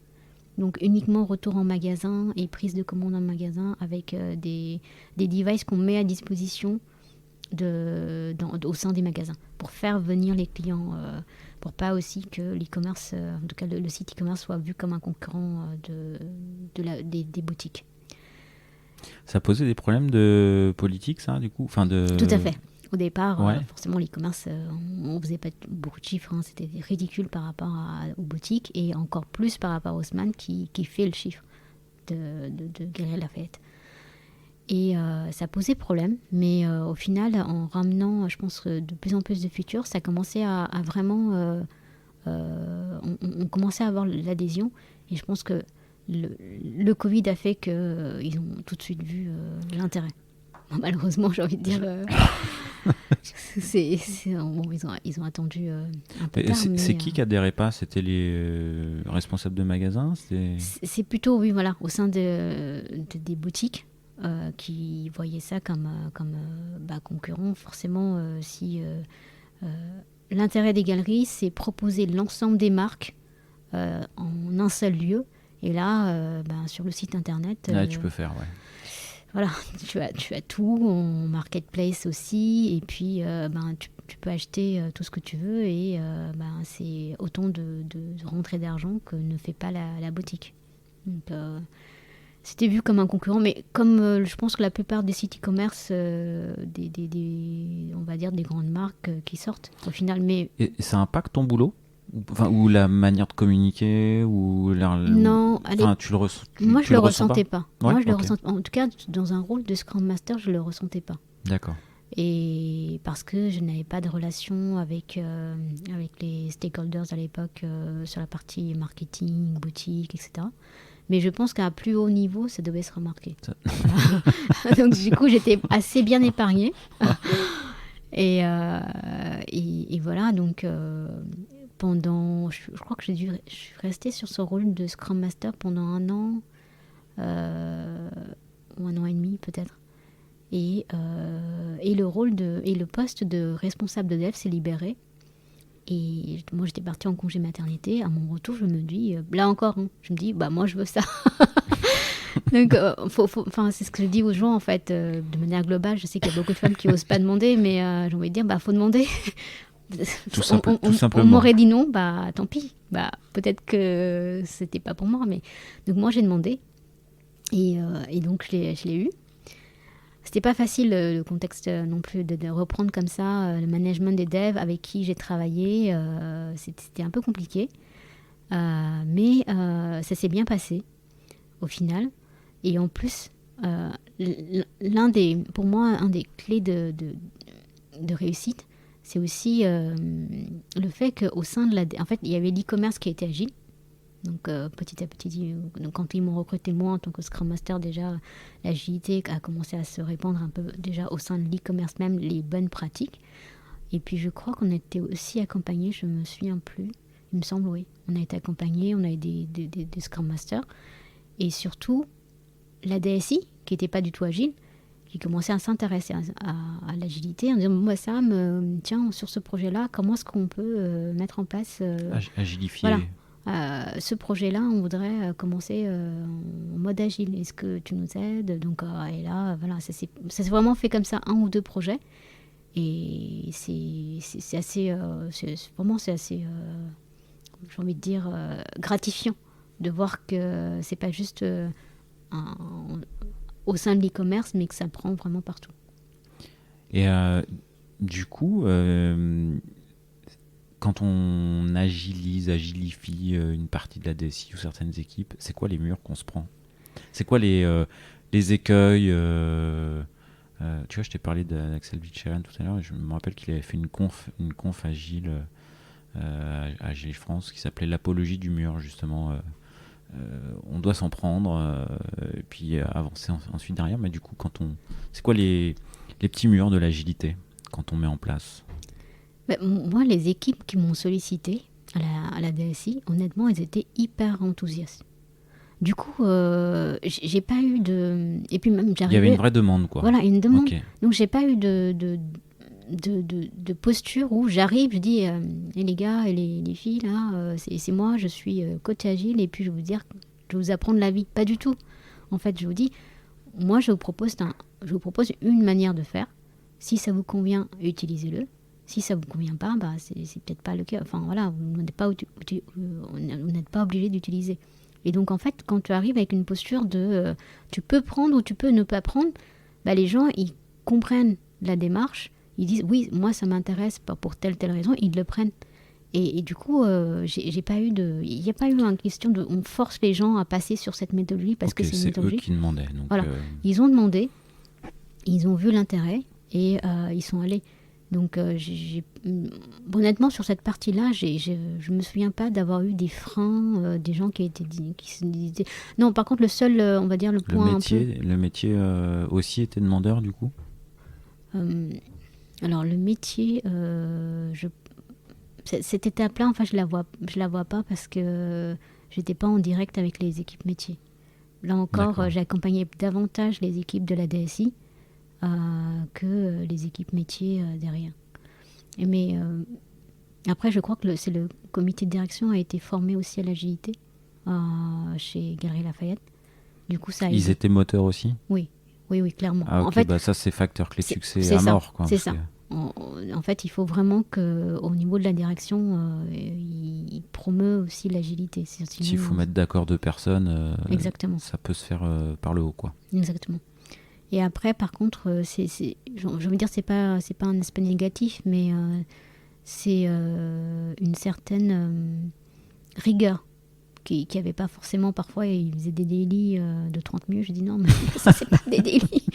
Donc uniquement retour en magasin et prise de commande en magasin avec des devices qu'on met à disposition au sein des magasins pour faire venir les clients, pour pas aussi que l'e-commerce, en tout cas le site e-commerce soit vu comme un concurrent des boutiques. Ça posait des problèmes de politique, ça, du coup, enfin de. Tout à fait. Au départ, Ouais. forcément, l'e-commerce, on faisait pas beaucoup de chiffres. C'était ridicule par rapport aux boutiques et encore plus par rapport à Haussmann qui fait le chiffre de Galeries Lafayette. Et ça posait problème, mais au final, en ramenant, je pense, de plus en plus de futurs, ça commençait à vraiment... on commençait à avoir l'adhésion. Et je pense que le Covid a fait qu'ils ont tout de suite vu l'intérêt. Bon, malheureusement, j'ai envie de dire... bon, ils ont attendu un peu tard. C'est qui adhérait pas? C'était les responsables de magasins? C'est plutôt, oui, voilà, au sein des boutiques qui voyaient ça comme concurrent. Forcément, si l'intérêt des galeries, c'est proposer l'ensemble des marques en un seul lieu. Et là, sur le site internet... Là, tu peux faire, ouais. Voilà, tu as tout, en marketplace aussi, et puis tu peux acheter tout ce que tu veux, et c'est autant de rentrées d'argent que ne fait pas la boutique. Donc, c'était vu comme un concurrent, mais comme je pense que la plupart des sites e-commerce, on va dire des grandes marques qui sortent au final. Mais et ça impacte ton boulot? Enfin, ou la manière de communiquer non, tu le ressens? Moi, je le ressentais pas. Ouais, moi, je le ok. ressentais. En tout cas, dans un rôle de Scrum Master, je le ressentais pas. D'accord. Et parce que je n'avais pas de relation avec les stakeholders à l'époque sur la partie marketing, boutique, etc. Mais je pense qu'à un plus haut niveau, ça devait se remarquer. Voilà. Donc du coup, j'étais assez bien épargnée. et voilà, donc pendant... Je crois que je suis restée sur ce rôle de Scrum Master pendant 1 an, ou 1 an et demi peut-être. Et le poste de responsable de dev s'est libéré. Et moi, j'étais partie en congé maternité. À mon retour, je me dis, là encore, je me dis, moi, je veux ça. Donc, c'est ce que je dis aux gens, en fait, de manière globale. Je sais qu'il y a beaucoup de femmes qui n'osent pas demander, mais j'ai envie de dire, faut demander. Tout simplement. On m'aurait dit non, tant pis. Peut-être que c'était pas pour moi. Mais... Donc, moi, j'ai demandé. Et donc, je l'ai eu. C'était pas facile le contexte non plus de reprendre comme ça le management des devs avec qui j'ai travaillé. C'était un peu compliqué. Mais ça s'est bien passé au final. Et en plus, pour moi, un des clés de réussite, c'est aussi le fait qu'au sein de en fait, il y avait l'e-commerce qui était agile. Donc petit à petit, quand ils m'ont recruté moi en tant que Scrum Master, déjà l'agilité a commencé à se répandre un peu déjà au sein de l'e-commerce même, les bonnes pratiques. Et puis je crois qu'on a été aussi accompagnés, je me souviens plus, il me semble, oui. On a été accompagnés, on a eu des Scrum Masters. Et surtout, la DSI, qui n'était pas du tout agile, qui commençait à s'intéresser à l'agilité en disant, moi Sam, tiens, sur ce projet-là, comment est-ce qu'on peut mettre en place... agilifier. Voilà. Ce projet-là, on voudrait commencer en mode agile. Est-ce que tu nous aides? Donc, et là, voilà, ça s'est vraiment fait comme ça, 1 ou 2 projets. Et c'est assez, c'est assez, j'ai envie de dire, gratifiant de voir que c'est pas juste au sein de l'e-commerce, mais que ça prend vraiment partout. Et du coup, quand on agilifie une partie de la DSI ou certaines équipes, c'est quoi les murs qu'on se prend? C'est quoi les écueils tu vois, je t'ai parlé d'Axel Bicheren tout à l'heure, et je me rappelle qu'il avait fait une conf agile à Agile France qui s'appelait l'apologie du mur, justement. On doit s'en prendre et puis avancer ensuite derrière. Mais du coup, c'est quoi les petits murs de l'agilité quand on met en place? Moi, les équipes qui m'ont sollicité à la DSI, honnêtement, elles étaient hyper enthousiastes. Du coup, j'ai pas eu de... Et puis même, il y avait une vraie demande, quoi. Voilà, une demande. Okay. Donc, j'ai pas eu de posture où j'arrive, je dis, et les gars et les filles, là, c'est moi, je suis coach agile, et puis je vais vous apprendre la vie. Pas du tout. En fait, je vous dis, moi, je vous propose une manière de faire. Si ça vous convient, utilisez-le. Si ça ne vous convient pas, c'est peut-être pas le cas. Enfin, voilà, vous n'êtes pas obligé d'utiliser. Et donc, en fait, quand tu arrives avec une posture de tu peux prendre ou tu peux ne pas prendre, les gens, ils comprennent la démarche. Ils disent, oui, moi, ça m'intéresse pour telle raison. Ils le prennent. Et du coup, j'ai pas eu il n'y a pas eu une question de on force les gens à passer sur cette méthodologie parce que c'est une méthodologie. C'est eux qui demandaient. Donc voilà. Ils ont demandé, ils ont vu l'intérêt et ils sont allés. Donc, honnêtement, sur cette partie-là, je me souviens pas d'avoir eu des freins, des gens qui se disaient... Non, par contre, le seul, on va dire, le point Le métier aussi était demandeur, du coup alors, le métier, cette étape-là, enfin, je la vois pas parce que j'étais pas en direct avec les équipes métiers. Là encore, j'ai accompagné davantage les équipes de la DSI que les équipes métiers derrière. Mais après, je crois que c'est le comité de direction a été formé aussi à l'agilité chez Galeries Lafayette. Du coup, ça a Ils étaient moteurs aussi ? Oui, clairement. Ah, ok, en fait, ça c'est facteur clé de succès à mort. C'est ça. En fait, il faut vraiment qu'au niveau de la direction, il promeut aussi l'agilité. S'il faut mettre d'accord deux personnes, exactement. Ça peut se faire par le haut, quoi. Exactement. Et après, par contre, je veux dire, c'est pas un aspect négatif, mais c'est une certaine rigueur qui avait pas forcément parfois. Ils faisaient des délits de 30 minutes. Je dis non, mais ça, c'est pas des délits.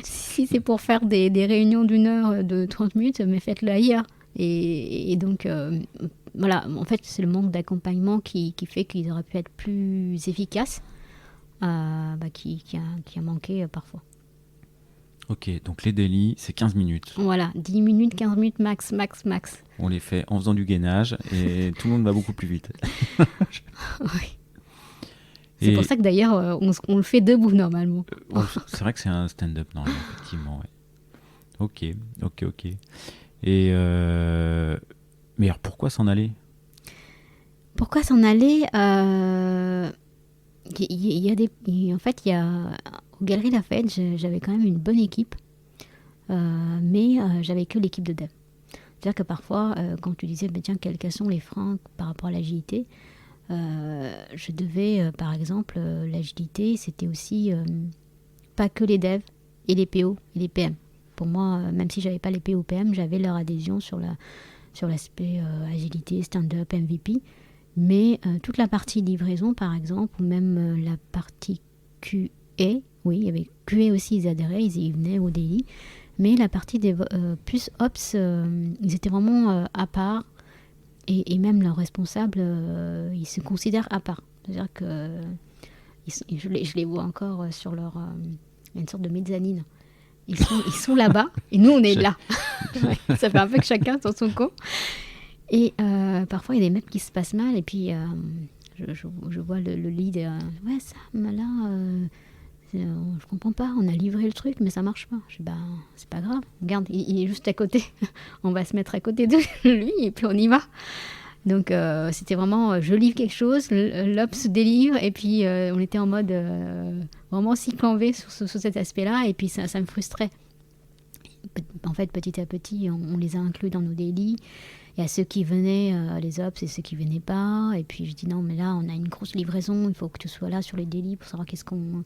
Si c'est pour faire des réunions d'une heure de 30 minutes, mais faites-le ailleurs. Et donc, voilà, en fait, c'est le manque d'accompagnement qui fait qu'ils auraient pu être plus efficaces, qui a manqué parfois. Ok, donc les délits, c'est 15 minutes. Voilà, 10 minutes, 15 minutes max. On les fait en faisant du gainage et tout le monde va beaucoup plus vite. Oui. C'est pour ça que d'ailleurs, on le fait debout normalement. C'est vrai que c'est un stand-up, non, effectivement. Ouais. Ok. Et mais alors pourquoi s'en aller ? Pourquoi s'en aller En fait, aux Galeries Lafayette, j'avais quand même une bonne équipe, mais j'avais que l'équipe de dev. C'est-à-dire que parfois, quand tu disais, tiens, quels sont les freins par rapport à l'agilité, je devais, par exemple, l'agilité, c'était aussi pas que les devs et les PO et les PM. Pour moi, même si j'avais pas les PO PM, j'avais leur adhésion sur l'aspect agilité, stand-up, MVP. Mais toute la partie livraison, par exemple, ou même la partie QA, oui, il y avait QA aussi, ils adhéraient, ils venaient au daily. Mais la partie des plus Ops, ils étaient vraiment à part. Et même leurs responsables, ils se considèrent à part. C'est-à-dire que je les vois encore sur leur... une sorte de mezzanine. Ils sont là-bas et nous, on est là. Ouais, ça fait un peu que chacun sur son coin. Et parfois, il y a des maps qui se passent mal. Et puis, je vois le lead. Ouais, ça, là, je comprends pas. On a livré le truc, mais ça marche pas. Je dis, c'est pas grave. Regarde, il est juste à côté. On va se mettre à côté de lui et puis on y va. Donc, c'était vraiment, je livre quelque chose, l'Ops délivre. Et puis, on était en mode vraiment cycle en V sur cet aspect-là. Et puis, ça me frustrait. En fait, petit à petit, on les a inclus dans nos délits. Il y a ceux qui venaient, les Ops, et ceux qui venaient pas. Et puis je dis non, mais là, on a une grosse livraison. Il faut que tu sois là sur les délits pour savoir qu'est-ce qu'on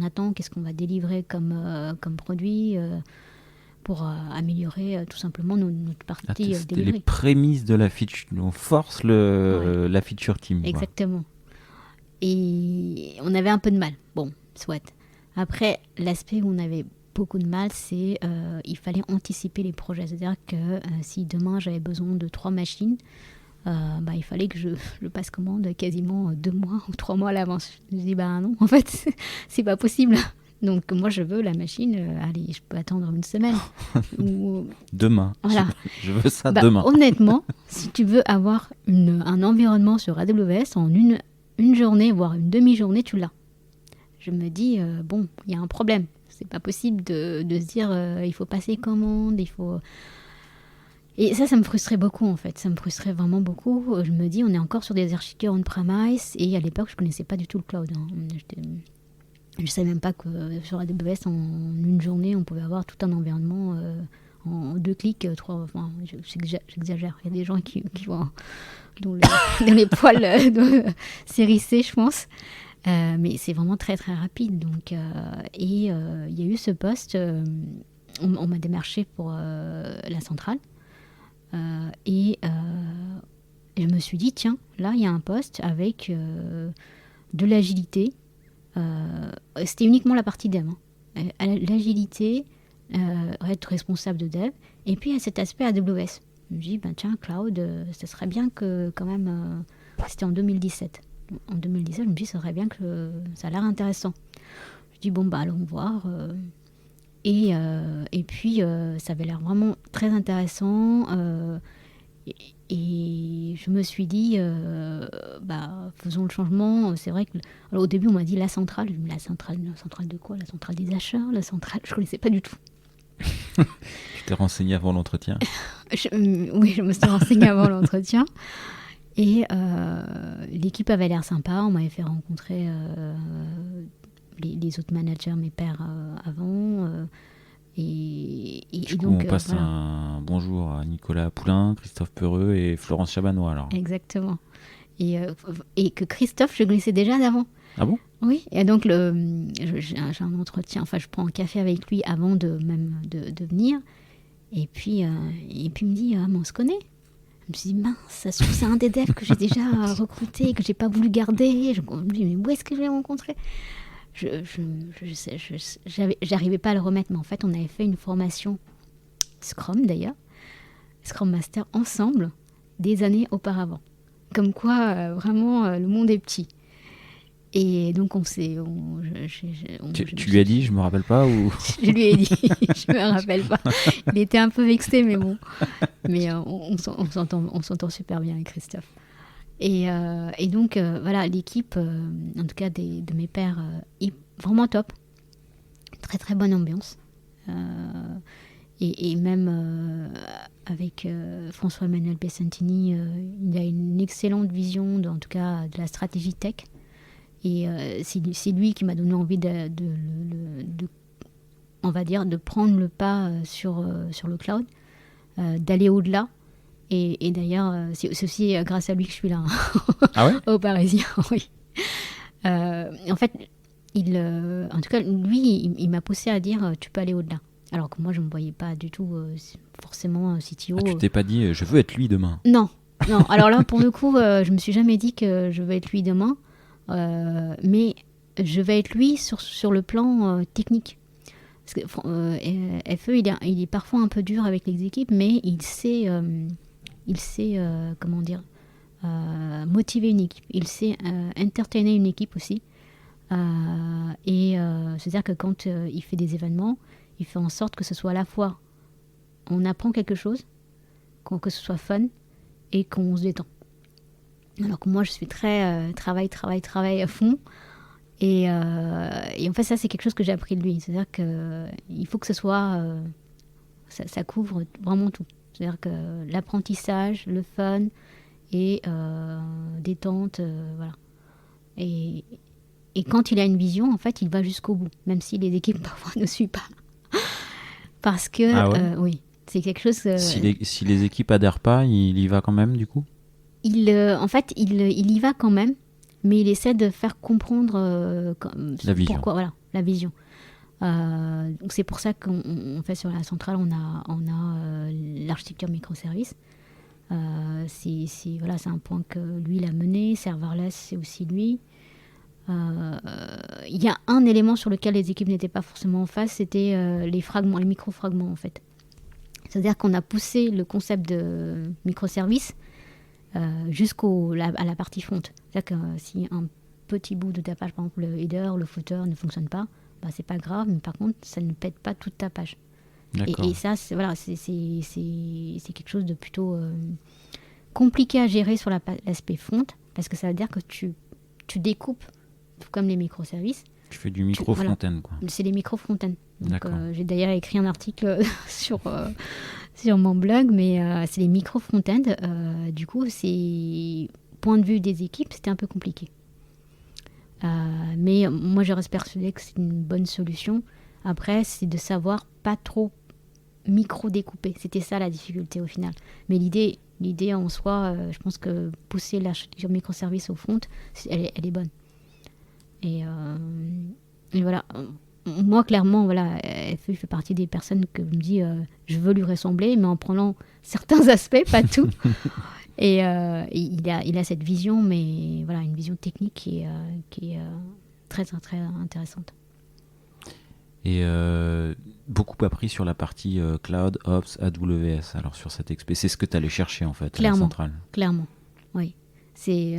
attend, qu'est-ce qu'on va délivrer comme produit pour améliorer tout simplement notre partie c'était délivrée. Les prémices de la feature. On force la feature team. Exactement. Et on avait un peu de mal. Bon, soit. Après, l'aspect où on avait beaucoup de mal, c'est il fallait anticiper les projets. C'est-à-dire que si demain j'avais besoin de 3 machines, il fallait que je passe commande quasiment 2 mois ou 3 mois à l'avance. Je dis non, en fait, c'est pas possible. Donc moi je veux la machine, allez, je peux attendre une semaine. ou... Demain. Voilà. Je veux ça demain. Honnêtement, si tu veux avoir un environnement sur AWS en une journée, voire une demi-journée, tu l'as. Je me dis, il y a un problème. C'est pas possible de se dire il faut passer commande, il faut... Et ça me frustrait beaucoup en fait. Ça me frustrait vraiment beaucoup. Je me dis, on est encore sur des architectures on-premise et à l'époque, je connaissais pas du tout le cloud. Je savais même pas que sur AWS, en une journée, on pouvait avoir tout un environnement en 2 clics, 3. Enfin, j'exagère. Il y a des gens qui vont dont les poils doivent s'hérisser, je pense. Mais c'est vraiment très très rapide. Donc, il y a eu ce poste. On m'a démarché pour la centrale. Et je me suis dit, tiens, là, il y a un poste avec de l'agilité. C'était uniquement la partie dev. L'agilité, être responsable de dev. Et puis, il y a cet aspect AWS. Je me dis, tiens, cloud, ça serait bien que quand même... c'était en 2017. En 2017, je me dis, ça serait bien que ça a l'air intéressant. Je dis, bon, allons voir. Et puis, ça avait l'air vraiment très intéressant. Et je me suis dit, faisons le changement. C'est vrai que alors, au début, on m'a dit la centrale. Je me dis, la centrale de quoi? La centrale des acheteurs? La centrale, je ne connaissais pas du tout. Tu t'es renseigné avant l'entretien? Oui, je me suis renseignée avant l'entretien. Et l'équipe avait l'air sympa. On m'avait fait rencontrer les autres managers, mes pairs avant. Et du coup, donc, on passe un bonjour à Nicolas Poulain, Christophe Peureux et Florence Chabanois, alors. Exactement. Et que Christophe, je connaissais déjà d'avant. Ah bon? Oui, et donc j'ai un entretien, enfin je prends un café avec lui avant de venir. Et puis il me dit, mais on se connaît? Je me suis dit, mince, ça se trouve, c'est un des devs que j'ai déjà recruté, que j'ai pas voulu garder. Je me dis, mais où est-ce que je l'ai rencontré? J'arrivais pas à le remettre, mais en fait, on avait fait une formation Scrum d'ailleurs, Scrum Master ensemble, des années auparavant. Comme quoi, vraiment, le monde est petit. Et donc, Tu lui as dit, je me rappelle pas ou... Je lui ai dit, je me rappelle pas. Il était un peu vexé, mais bon. Mais on s'entend super bien avec Christophe. Et donc, voilà, l'équipe, en tout cas de mes pairs, est vraiment top. Très, très bonne ambiance. Et même avec François-Emmanuel Pessantini, il a une excellente vision, en tout cas, de la stratégie tech. Et c'est lui qui m'a donné envie on va dire, de prendre le pas sur le cloud, d'aller au-delà. Et d'ailleurs, c'est aussi grâce à lui que je suis là. Ah ouais? Au Parisien, oui. En fait, en tout cas, lui, il m'a poussé à dire, tu peux aller au-delà. Alors que moi, je ne me voyais pas du tout forcément CTO. Ah, tu t'es pas dit, je veux être lui demain? Non. Alors là, pour le coup, je me suis jamais dit que je veux être lui demain. Mais je vais être lui sur le plan technique. Parce que FE, il est parfois un peu dur avec les équipes, mais il sait comment dire, motiver une équipe. Il sait entertainer une équipe aussi. C'est-à-dire que quand il fait des événements, il fait en sorte que ce soit à la fois on apprend quelque chose, que ce soit fun et qu'on se détend. Alors que moi, je suis très travail à fond. Et en fait, ça, c'est quelque chose que j'ai appris de lui. C'est-à-dire qu'il faut que ce soit... ça couvre vraiment tout. C'est-à-dire que l'apprentissage, le fun et détente, voilà. Et quand il a une vision, en fait, il va jusqu'au bout. Même si les équipes, parfois, ne suivent pas. Parce que, ah ouais? oui, c'est quelque chose... Si les équipes adhèrent pas, il y va quand même, du coup? En fait, il y va quand même, mais il essaie de faire comprendre la vision. Pourquoi, voilà, la vision. Donc c'est pour ça qu'on fait sur la centrale, on a l'architecture microservice. C'est un point que lui il a mené. Serverless, c'est aussi lui. Il y a un élément sur lequel les équipes n'étaient pas forcément en face, c'était les fragments, les micro-fragments en fait. C'est-à-dire qu'on a poussé le concept de microservice à la partie front. C'est-à-dire que si un petit bout de ta page, par exemple le header, le footer ne fonctionne pas, c'est pas grave, mais par contre ça ne pète pas toute ta page. Et ça, c'est quelque chose de plutôt compliqué à gérer sur l'aspect front, parce que ça veut dire que tu découpes, tout comme les microservices. Tu fais du micro-front-end, quoi. C'est les micro-front-end. Donc, j'ai d'ailleurs écrit un article sur mon blog, mais c'est les micro-front-end. Du coup, point de vue des équipes, c'était un peu compliqué. Mais moi, je reste persuadée que c'est une bonne solution. Après, c'est de savoir pas trop micro-découpée. C'était ça la difficulté au final. Mais l'idée en soi, je pense que pousser l'architecture microservice au front, elle est bonne. Et voilà. Moi, clairement, voilà, FE fait partie des personnes que je me dis, je veux lui ressembler, mais en prenant certains aspects, pas tout. Et il a cette vision, mais voilà, une vision technique qui est très, très, très intéressante. Et beaucoup appris sur la partie Cloud, Ops, AWS, alors sur cette expé. C'est ce que tu allais chercher en fait, à la centrale. Clairement, oui. Et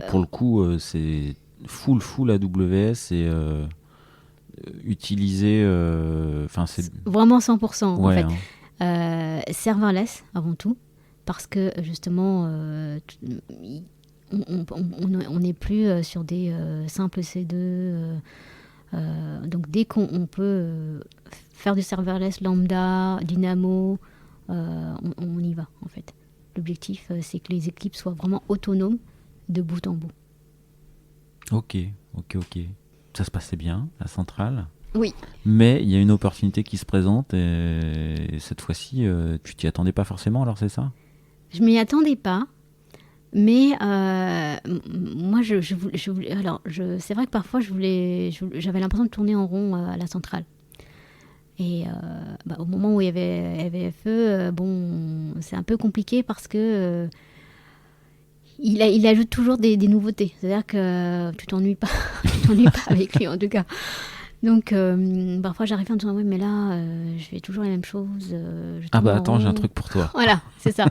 pour le coup, c'est full AWS et utilisé... c'est vraiment 100%, ouais, en fait. Serverless, avant tout, parce que justement, on n'est plus sur des simples C2... donc dès qu'on peut faire du serverless lambda, Dynamo, on y va en fait. L'objectif c'est que les équipes soient vraiment autonomes de bout en bout. Ok. Ça se passait bien, la centrale. Oui. Mais il y a une opportunité qui se présente et cette fois-ci, tu t'y attendais pas forcément, alors c'est ça ? Je m'y attendais pas. Mais moi, c'est vrai que parfois, j'avais l'impression de tourner en rond à la centrale. Et au moment où il y avait FE, c'est un peu compliqué parce que il ajoute toujours des nouveautés. C'est-à-dire que tu t'ennuies pas, avec lui en tout cas. Donc parfois j'arrive en disant oui mais là je fais toujours les mêmes choses. Attends, j'ai un truc pour toi. Voilà, c'est ça.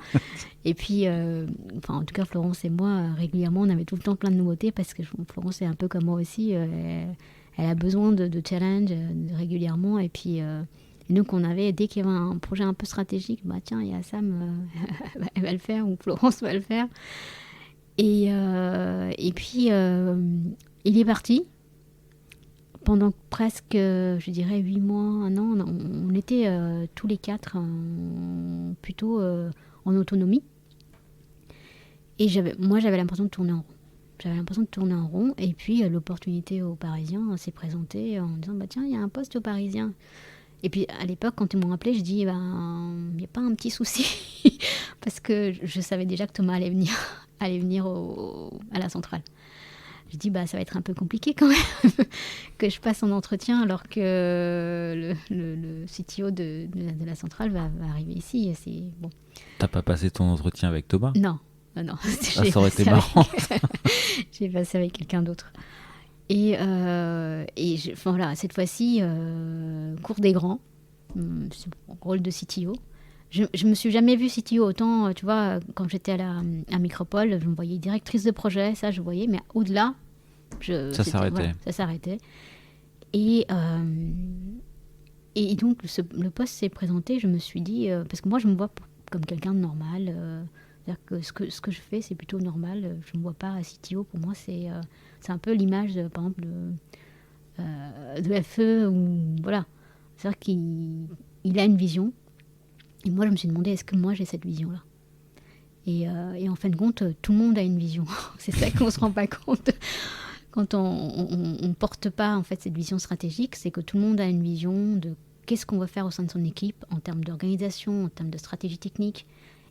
Et puis en tout cas Florence et moi régulièrement on avait tout le temps plein de nouveautés parce que Florence est un peu comme moi aussi. Elle a besoin de challenge régulièrement et puis et donc on avait dès qu'il y avait un projet un peu stratégique, tiens il y a Sam, elle va le faire ou Florence va le faire. Et puis il est parti. Pendant presque, je dirais, 8 mois, 1 an, on était tous les 4 plutôt en autonomie. Et moi, j'avais l'impression de tourner en rond. Et puis, l'opportunité aux Parisiens s'est présentée en disant, tiens, il y a un poste aux Parisiens. Et puis, à l'époque, quand ils m'ont appelé, je dis, il n'y a pas un petit souci. Parce que je savais déjà que Thomas allait venir à la centrale. Je dis, ça va être un peu compliqué quand même que je passe en entretien alors que le CTO de la centrale va arriver ici. C'est bon. T'as pas passé ton entretien avec Thomas ? Non. Ça aurait été marrant. J'ai passé avec quelqu'un d'autre. Et voilà, cette fois-ci, cours des grands, rôle de CTO. Je me suis jamais vue CTO autant, tu vois, quand j'étais à Micropole, je me voyais directrice de projet, ça je voyais, mais au-delà, ça s'arrêtait. Voilà, ça s'arrêtait. Et donc le poste s'est présenté, je me suis dit, parce que moi je me vois comme quelqu'un de normal, c'est-à-dire que ce que je fais c'est plutôt normal, je me vois pas à CTO, pour moi c'est un peu l'image, par exemple, de FE, ou voilà, c'est-à-dire qu'il a une vision. Et moi, je me suis demandé, est-ce que moi, j'ai cette vision-là ? Et en fin de compte, tout le monde a une vision. C'est ça qu'on ne se rend pas compte. Quand on ne porte pas en fait, cette vision stratégique, c'est que tout le monde a une vision de qu'est-ce qu'on va faire au sein de son équipe en termes d'organisation, en termes de stratégie technique.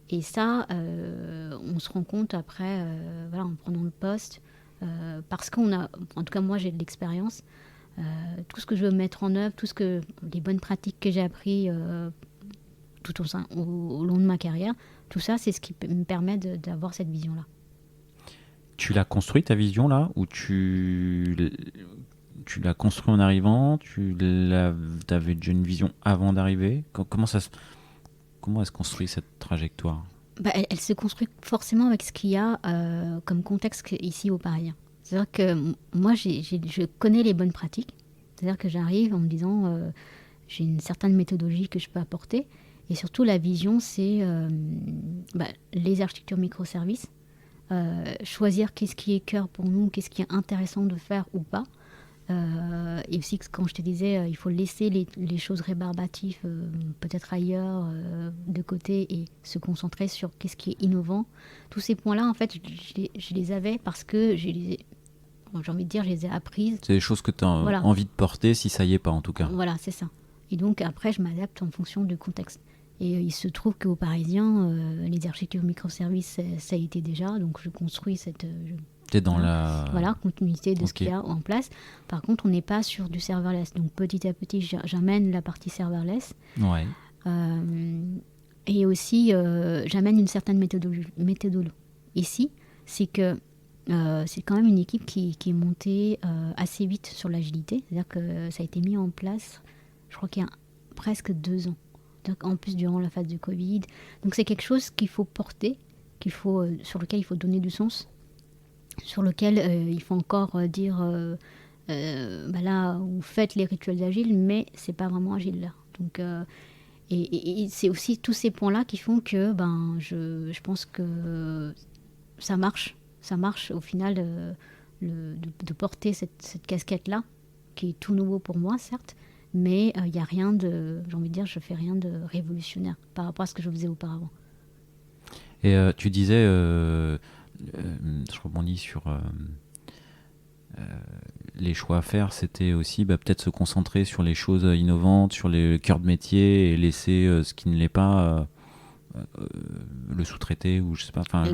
Et ça, on se rend compte après, en prenant le poste, parce qu'on a, en tout cas moi, j'ai de l'expérience. Tout ce que je veux mettre en œuvre, les bonnes pratiques que j'ai apprises tout au long de ma carrière, tout ça, c'est ce qui me permet d'avoir cette vision-là. Tu l'as construit, ta vision, là ? Ou tu l'as construit en arrivant ? Tu avais déjà une vision avant d'arriver ? Comment elle se construit, cette trajectoire ? Elle se construit forcément avec ce qu'il y a comme contexte ici au Parisien. C'est-à-dire que moi, je connais les bonnes pratiques. C'est-à-dire que j'arrive en me disant, j'ai une certaine méthodologie que je peux apporter. Et surtout, la vision, c'est les architectures microservices, choisir qu'est-ce qui est cœur pour nous, qu'est-ce qui est intéressant de faire ou pas. Et aussi, quand je te disais, il faut laisser les choses rébarbatives peut-être ailleurs, de côté, et se concentrer sur qu'est-ce qui est innovant. Tous ces points-là, en fait, je les avais parce que j'ai envie de dire, je les ai apprises. C'est des choses que tu as envie de porter, si ça y est pas, en tout cas. Voilà, c'est ça. Et donc après, je m'adapte en fonction du contexte. Et il se trouve qu'aux Parisiens, les architectures microservices, ça a été déjà. Donc je construis cette T'es dans la... voilà, continuité de ce qu'il y a en place. Par contre, on n'est pas sur du serverless. Donc petit à petit, j'amène la partie serverless. Ouais. Et aussi, j'amène une certaine méthodologie. Ici, c'est que c'est quand même une équipe qui est montée assez vite sur l'agilité. C'est-à-dire que ça a été mis en place, je crois qu'il y a presque 2 ans. En plus, durant la phase du Covid. Donc c'est quelque chose qu'il faut porter, sur lequel il faut donner du sens, sur lequel il faut encore dire là, vous faites les rituels agiles, mais c'est pas vraiment agile là. Donc, et c'est aussi tous ces points-là qui font que je pense que ça marche au final de porter cette casquette-là, qui est tout nouveau pour moi, certes, mais il n'y a rien de, j'ai envie de dire, je fais rien de révolutionnaire par rapport à ce que je faisais auparavant. Et tu disais, je rebondis sur les choix à faire, c'était aussi peut-être se concentrer sur les choses innovantes, sur les cœurs de métier et laisser ce qui ne l'est pas le sous-traiter ou je sais pas. Enfin,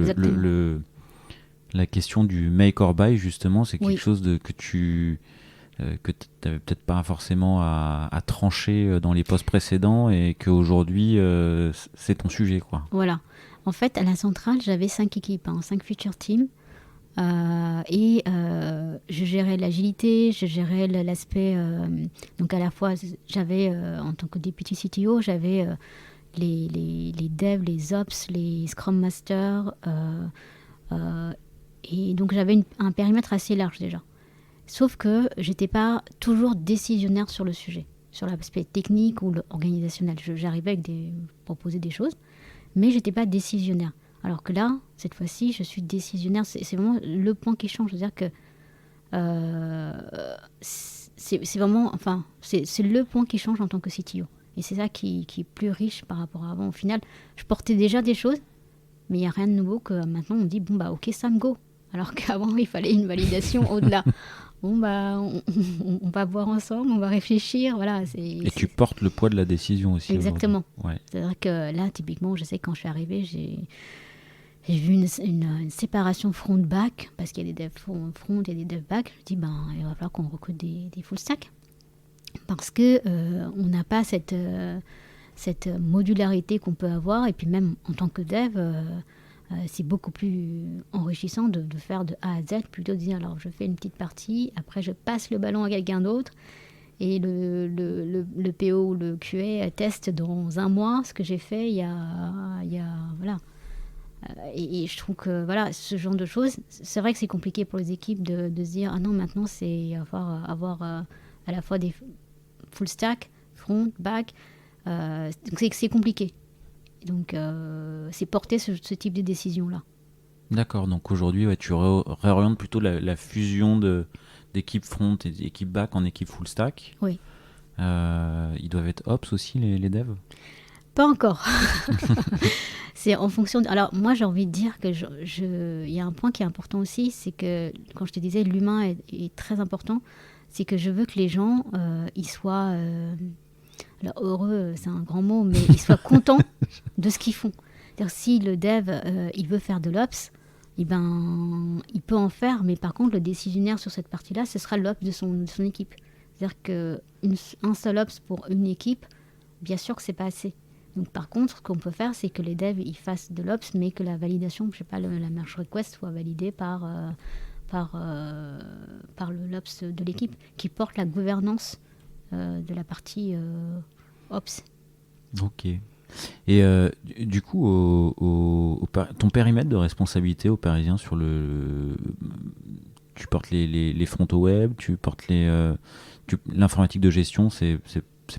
la question du make or buy justement, c'est quelque chose que tu n'avais peut-être pas forcément à trancher dans les postes précédents et qu'aujourd'hui c'est ton sujet, quoi. Voilà. En fait, à la centrale, j'avais 5 équipes, 5 feature teams. Et je gérais l'agilité, je gérais l'aspect. Donc à la fois, j'avais, en tant que deputy CTO, j'avais les devs, les ops, les scrum masters. Et donc j'avais un périmètre assez large déjà. Sauf que j'étais pas toujours décisionnaire sur le sujet, sur l'aspect technique ou organisationnel. J'arrivais proposer des choses, mais j'étais pas décisionnaire. Alors que là, cette fois-ci, je suis décisionnaire. C'est vraiment le point qui change. C'est-à-dire que c'est vraiment, c'est le point qui change en tant que CTO. Et c'est ça qui est plus riche par rapport à avant. Au final, je portais déjà des choses, mais il n'y a rien de nouveau que maintenant on dit, ok, Sam, go. Alors qu'avant, il fallait une validation au-delà. On va voir ensemble, on va réfléchir. Voilà, et tu portes le poids de la décision aussi. Exactement. Ouais. C'est-à-dire que là, typiquement, je sais que quand je suis arrivée, j'ai vu une séparation front-back, parce qu'il y a des devs front et des devs back. Je dis, il va falloir qu'on recrute des full stack. Parce que on n'a pas cette modularité qu'on peut avoir. Et puis même en tant que dev, c'est beaucoup plus enrichissant de faire de A à Z, plutôt de dire, alors je fais une petite partie, après je passe le ballon à quelqu'un d'autre. Et le PO ou le QA teste dans 1 mois ce que j'ai fait il y a voilà. Et je trouve que voilà, ce genre de choses, c'est vrai que c'est compliqué pour les équipes de se dire, ah non, maintenant c'est avoir à la fois des full stack, front, back, donc c'est compliqué. Donc c'est porter ce type de décision-là. D'accord, donc aujourd'hui tu réorientes plutôt la fusion d'équipe front et d'équipe back en équipe full stack. Oui. Ils doivent être ops aussi, les devs? Pas encore. C'est en fonction alors moi j'ai envie de dire que il y a un point qui est important aussi, c'est que quand je te disais l'humain est très important, c'est que je veux que les gens ils soient alors heureux, c'est un grand mot, mais ils soient contents de ce qu'ils font. C'est-à-dire si le dev il veut faire de l'ops, il peut en faire, mais par contre le décisionnaire sur cette partie-là, ce sera l'ops de son équipe. C'est-à-dire qu'un seul ops pour une équipe, bien sûr que c'est pas assez. Donc par contre, ce qu'on peut faire, c'est que les devs ils fassent de l'ops, mais que la validation, je sais pas, la merge request soit validée par l'ops de l'équipe, qui porte la gouvernance de la partie ops. Ok. Et du coup, ton périmètre de responsabilité aux Parisiens sur tu portes les frontaux web, tu portes l'informatique de gestion, c'est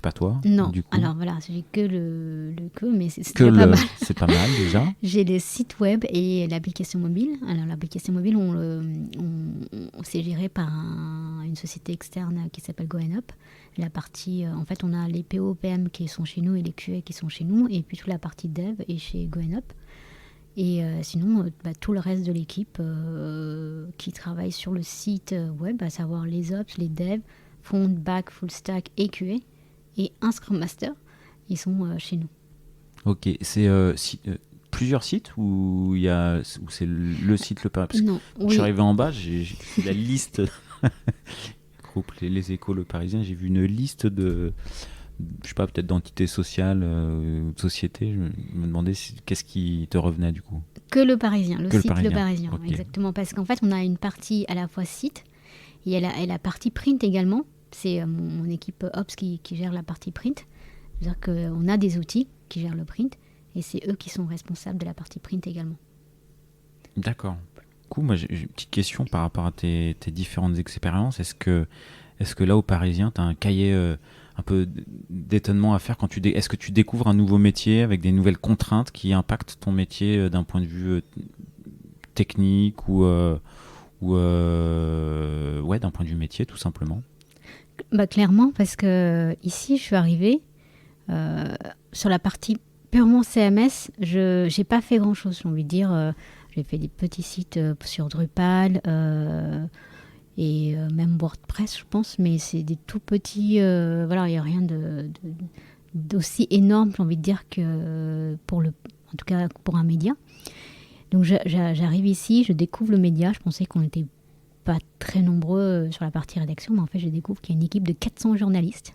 pas toi? Non, du coup. Alors voilà, j'ai que le mais c'est pas mal. C'est pas mal déjà. J'ai le site web et l'application mobile. Alors l'application mobile, c'est géré par une société externe qui s'appelle GoEnUp. La partie, en fait, on a les PO, PM qui sont chez nous et les QA qui sont chez nous, et puis toute la partie dev est chez GoEnUp. Et sinon, tout le reste de l'équipe qui travaille sur le site web, à savoir les ops, les devs, front, back, full stack et QA. et un Scrum Master. Ils sont chez nous. Ok, c'est plusieurs sites ou c'est le site Le Parisien? Non, Je suis arrivé en bas, j'ai vu la liste, groupe les Échos Le Parisien, j'ai vu une liste de, je sais pas, peut-être d'entités sociales, de sociétés. Je me demandais qu'est-ce qui te revenait du coup. Que Le Parisien, le Que site Le Parisien, okay. exactement. Parce qu'en fait, on a une partie à la fois site et la partie print également. C'est mon équipe Ops qui gère la partie print. C'est-à-dire qu'on a des outils qui gèrent le print et c'est eux qui sont responsables de la partie print également. D'accord. Du coup, moi j'ai une petite question par rapport à tes différentes expériences. Est-ce que là au Parisien, tu as un cahier un peu d'étonnement à faire quand est-ce que tu découvres un nouveau métier avec des nouvelles contraintes qui impactent ton métier d'un point de vue technique ou d'un point de vue métier tout simplement? Clairement, parce que ici je suis arrivée sur la partie purement CMS, je n'ai pas fait grand-chose, j'ai envie de dire. J'ai fait des petits sites sur Drupal et même WordPress, je pense, mais c'est des tout petits. Voilà, il n'y a rien d'aussi énorme, j'ai envie de dire, que en tout cas pour un média. Donc j'arrive ici, je découvre le média. Je pensais qu'on n'était pas très nombreux sur la partie rédaction, mais en fait je découvre qu'il y a une équipe de 400 journalistes.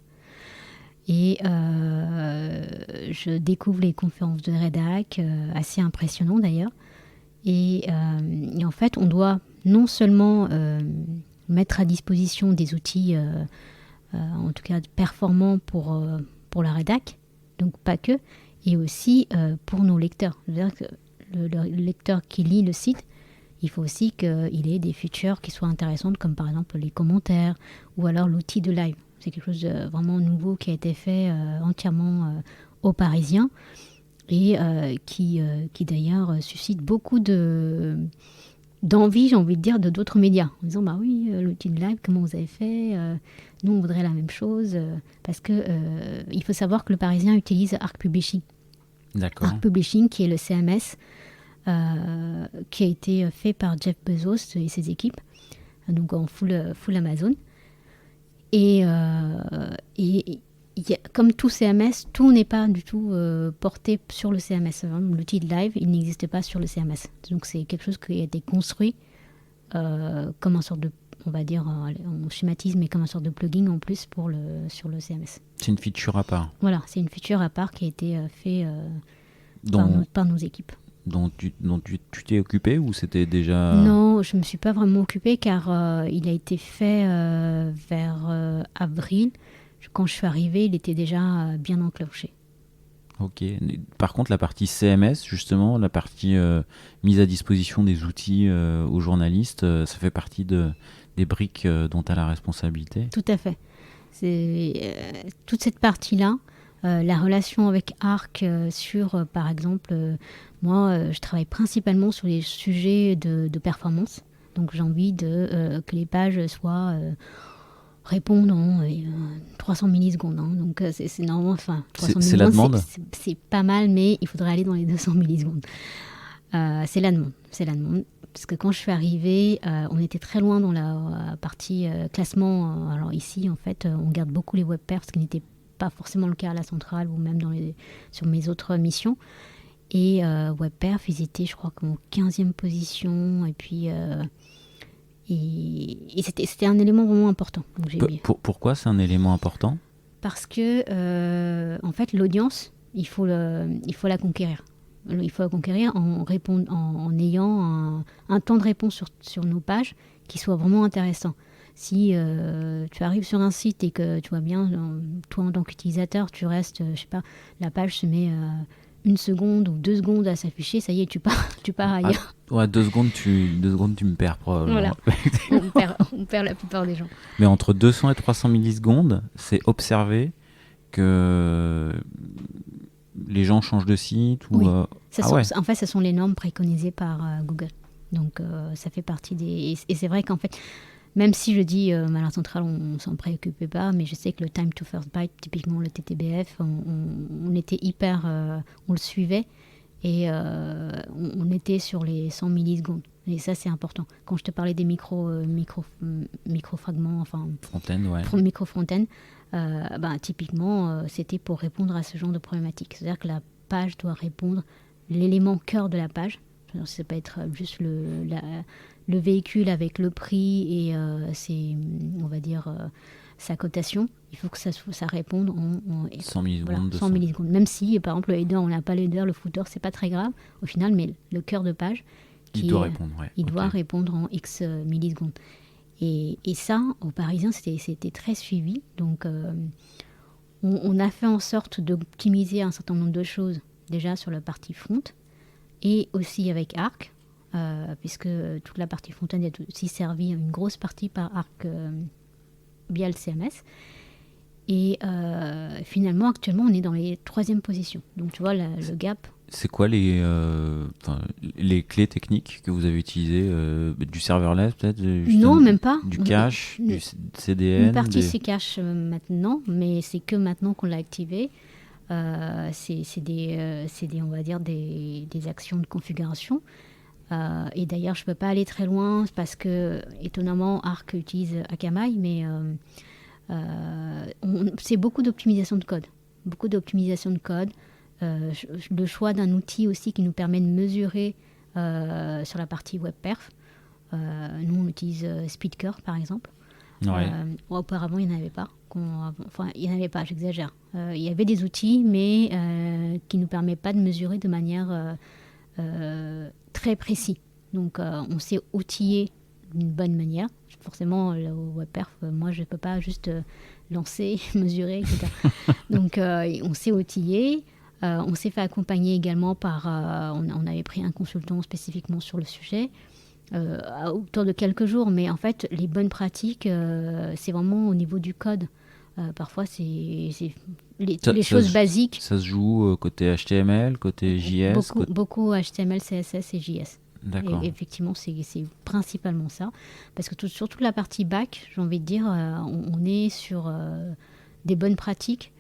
Et je découvre les conférences de rédac, assez impressionnant d'ailleurs. Et en fait, on doit non seulement mettre à disposition des outils, en tout cas performants pour la rédac, donc pas que, et aussi pour nos lecteurs. C'est-à-dire que le lecteur qui lit le site, il faut aussi qu'il ait des features qui soient intéressantes, comme par exemple les commentaires ou alors l'outil de live. C'est quelque chose de vraiment nouveau qui a été fait entièrement aux Parisiens et qui d'ailleurs suscite beaucoup d'envie, j'ai envie de dire, de d'autres médias. En disant, bah oui, l'outil de live, comment vous avez fait nous, on voudrait la même chose. Parce que il faut savoir que le Parisien utilise Arc Publishing. D'accord. Arc Publishing, qui est le CMS qui a été fait par Jeff Bezos et ses équipes, donc en full Amazon. Et comme tout CMS, tout n'est pas du tout porté sur le CMS. L'outil de live, il n'existe pas sur le CMS. Donc c'est quelque chose qui a été construit comme un sorte de, on va dire, on schématise, mais comme un sorte de plugin en plus sur le CMS. C'est une feature à part. Voilà, c'est une feature à part qui a été fait par nos équipes. Dont tu t'es occupé ou c'était déjà... Non, je ne me suis pas vraiment occupée car il a été fait vers avril. Quand je suis arrivée, il était déjà bien enclenché. Ok. Par contre, la partie CMS, justement, la partie mise à disposition des outils aux journalistes, ça fait partie des briques dont tu as la responsabilité. Tout à fait. Toute cette partie-là, la relation avec Arc sur, par exemple, moi, je travaille principalement sur les sujets de performance. Donc, j'ai envie que les pages soient... répondent en 300 millisecondes. Hein. Donc, c'est normalement... Enfin, 300 c'est la demande. C'est pas mal, mais il faudrait aller dans les 200 millisecondes. C'est la demande. C'est la demande. Parce que quand je suis arrivée, on était très loin dans la partie classement. Alors ici, en fait, on garde beaucoup les webpairs, ce qui n'était pas forcément le cas à la centrale ou même sur mes autres missions. Et webperf, ils étaient, je crois, en 15e position. Et puis... Et c'était un élément vraiment important. Donc pourquoi c'est un élément important ? Parce que, en fait, l'audience, il faut la conquérir. Il faut la conquérir en ayant un temps de réponse sur nos pages qui soit vraiment intéressant. Si tu arrives sur un site et que tu vois bien, toi en tant qu'utilisateur, tu restes, je sais pas, la page se met 1 seconde ou 2 secondes à s'afficher, ça y est, tu pars ailleurs. Ouais, 2 secondes, tu me perds probablement. Voilà, on perd la plupart des gens. Mais entre 200 et 300 millisecondes, c'est observé que les gens changent de site ou... Oui. En fait, ce sont les normes préconisées par Google. Donc, ça fait partie des... Et c'est vrai qu'en fait, même si je dis à la centrale, on s'en préoccupait pas, mais je sais que le time to first byte, typiquement le TTBF, on était hyper... on le suivait et on était sur les 100 millisecondes. Et ça, c'est important. Quand je te parlais des micro-fragments, enfin, Front-end, ouais. micro-front-end, typiquement, c'était pour répondre à ce genre de problématique. C'est-à-dire que la page doit répondre l'élément cœur de la page. Alors, ça peut être juste le véhicule avec le prix et on va dire, sa cotation. Il faut que ça réponde en 100 millisecondes. Voilà, 100 millisecondes. Même si, par exemple, le header, on n'a pas le header, le footer, c'est pas très grave au final, mais le cœur de page, il doit répondre, ouais. Il doit répondre en X millisecondes. Et ça, aux Parisiens, c'était très suivi. Donc, on a fait en sorte d'optimiser un certain nombre de choses, déjà sur la partie front, et aussi avec Arc, puisque toute la partie front-end est aussi servie, une grosse partie par Arc via le CMS. Et finalement, actuellement, on est dans les 3e positions. Donc, tu vois, le gap... C'est quoi les clés techniques que vous avez utilisées du serverless peut-être? Non, même pas. Du cache, du CDN? Une partie c'est cache maintenant, mais c'est que maintenant qu'on l'a activé. C'est des, on va dire, des actions de configuration. Et d'ailleurs, je ne peux pas aller très loin parce que, étonnamment, Arc utilise Akamai, mais c'est beaucoup d'optimisation de code. Beaucoup d'optimisation de code. Le choix d'un outil aussi qui nous permet de mesurer sur la partie web perf. Nous, on utilise Speedcurve, par exemple. Ouais. Auparavant, il n'y en avait pas. Il n'y en avait pas, j'exagère. Il y avait des outils, mais qui ne nous permettent pas de mesurer de manière très précise. Donc, on s'est outillé d'une bonne manière. Forcément, le web perf, moi, je ne peux pas juste lancer, mesurer, etc. Donc, on s'est outillé. On s'est fait accompagner également par... on avait pris un consultant spécifiquement sur le sujet, autour de quelques jours. Mais en fait, les bonnes pratiques, c'est vraiment au niveau du code. Parfois, c'est les choses basiques. Ça se joue côté HTML, côté JS? Beaucoup HTML, CSS et JS. D'accord. Et effectivement, c'est principalement ça. Parce que sur toute la partie back, j'ai envie de dire, on est sur des bonnes pratiques.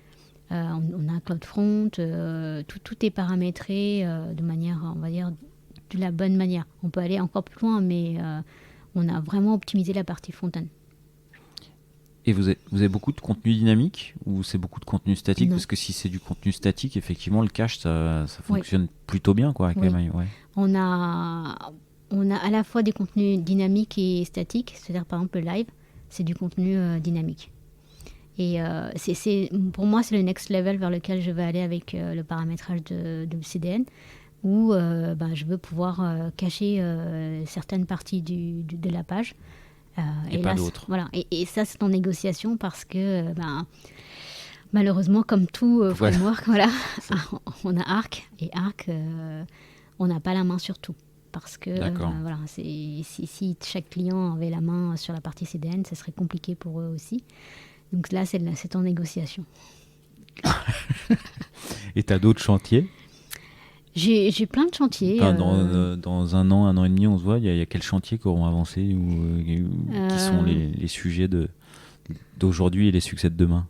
On a un CloudFront, tout est paramétré de manière, on va dire, de la bonne manière. On peut aller encore plus loin, mais on a vraiment optimisé la partie front-end. Et vous avez beaucoup de contenu dynamique ou c'est beaucoup de contenu statique? Non. Parce que si c'est du contenu statique, effectivement, le cache, ça fonctionne plutôt bien, quoi, avec Akamai. Ouais. On a à la fois des contenus dynamiques et statiques. C'est-à-dire, par exemple, le live, c'est du contenu dynamique. Et pour moi, c'est le next level vers lequel je vais aller avec le paramétrage de CDN, où je veux pouvoir cacher certaines parties de la page. Et pas d'autres. Voilà. Et ça, c'est en négociation parce que, malheureusement, comme tout framework, voilà, on a Arc. Et Arc, on n'a pas la main sur tout. Parce que voilà, si chaque client avait la main sur la partie CDN, ça serait compliqué pour eux aussi. Donc là, c'est en négociation. Et tu as d'autres chantiers? J'ai plein de chantiers. Dans un an et demi, on se voit, il y a quels chantiers qui auront avancé qui sont les sujets d'aujourd'hui et les succès de demain?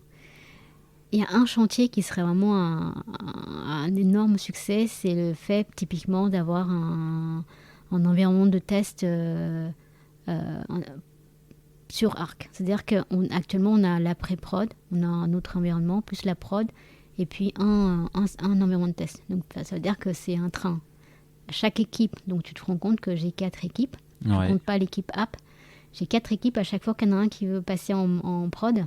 Il y a un chantier qui serait vraiment un énorme succès, c'est le fait typiquement d'avoir un environnement de test sur Arc. C'est-à-dire qu'actuellement, on a la pré-prod, on a un autre environnement, plus la prod, et puis un environnement de test. Donc, ça veut dire que c'est un train. Chaque équipe, donc tu te rends compte que j'ai 4 équipes. Je ne compte pas l'équipe app. J'ai 4 équipes. À chaque fois qu'il y en a un qui veut passer en prod,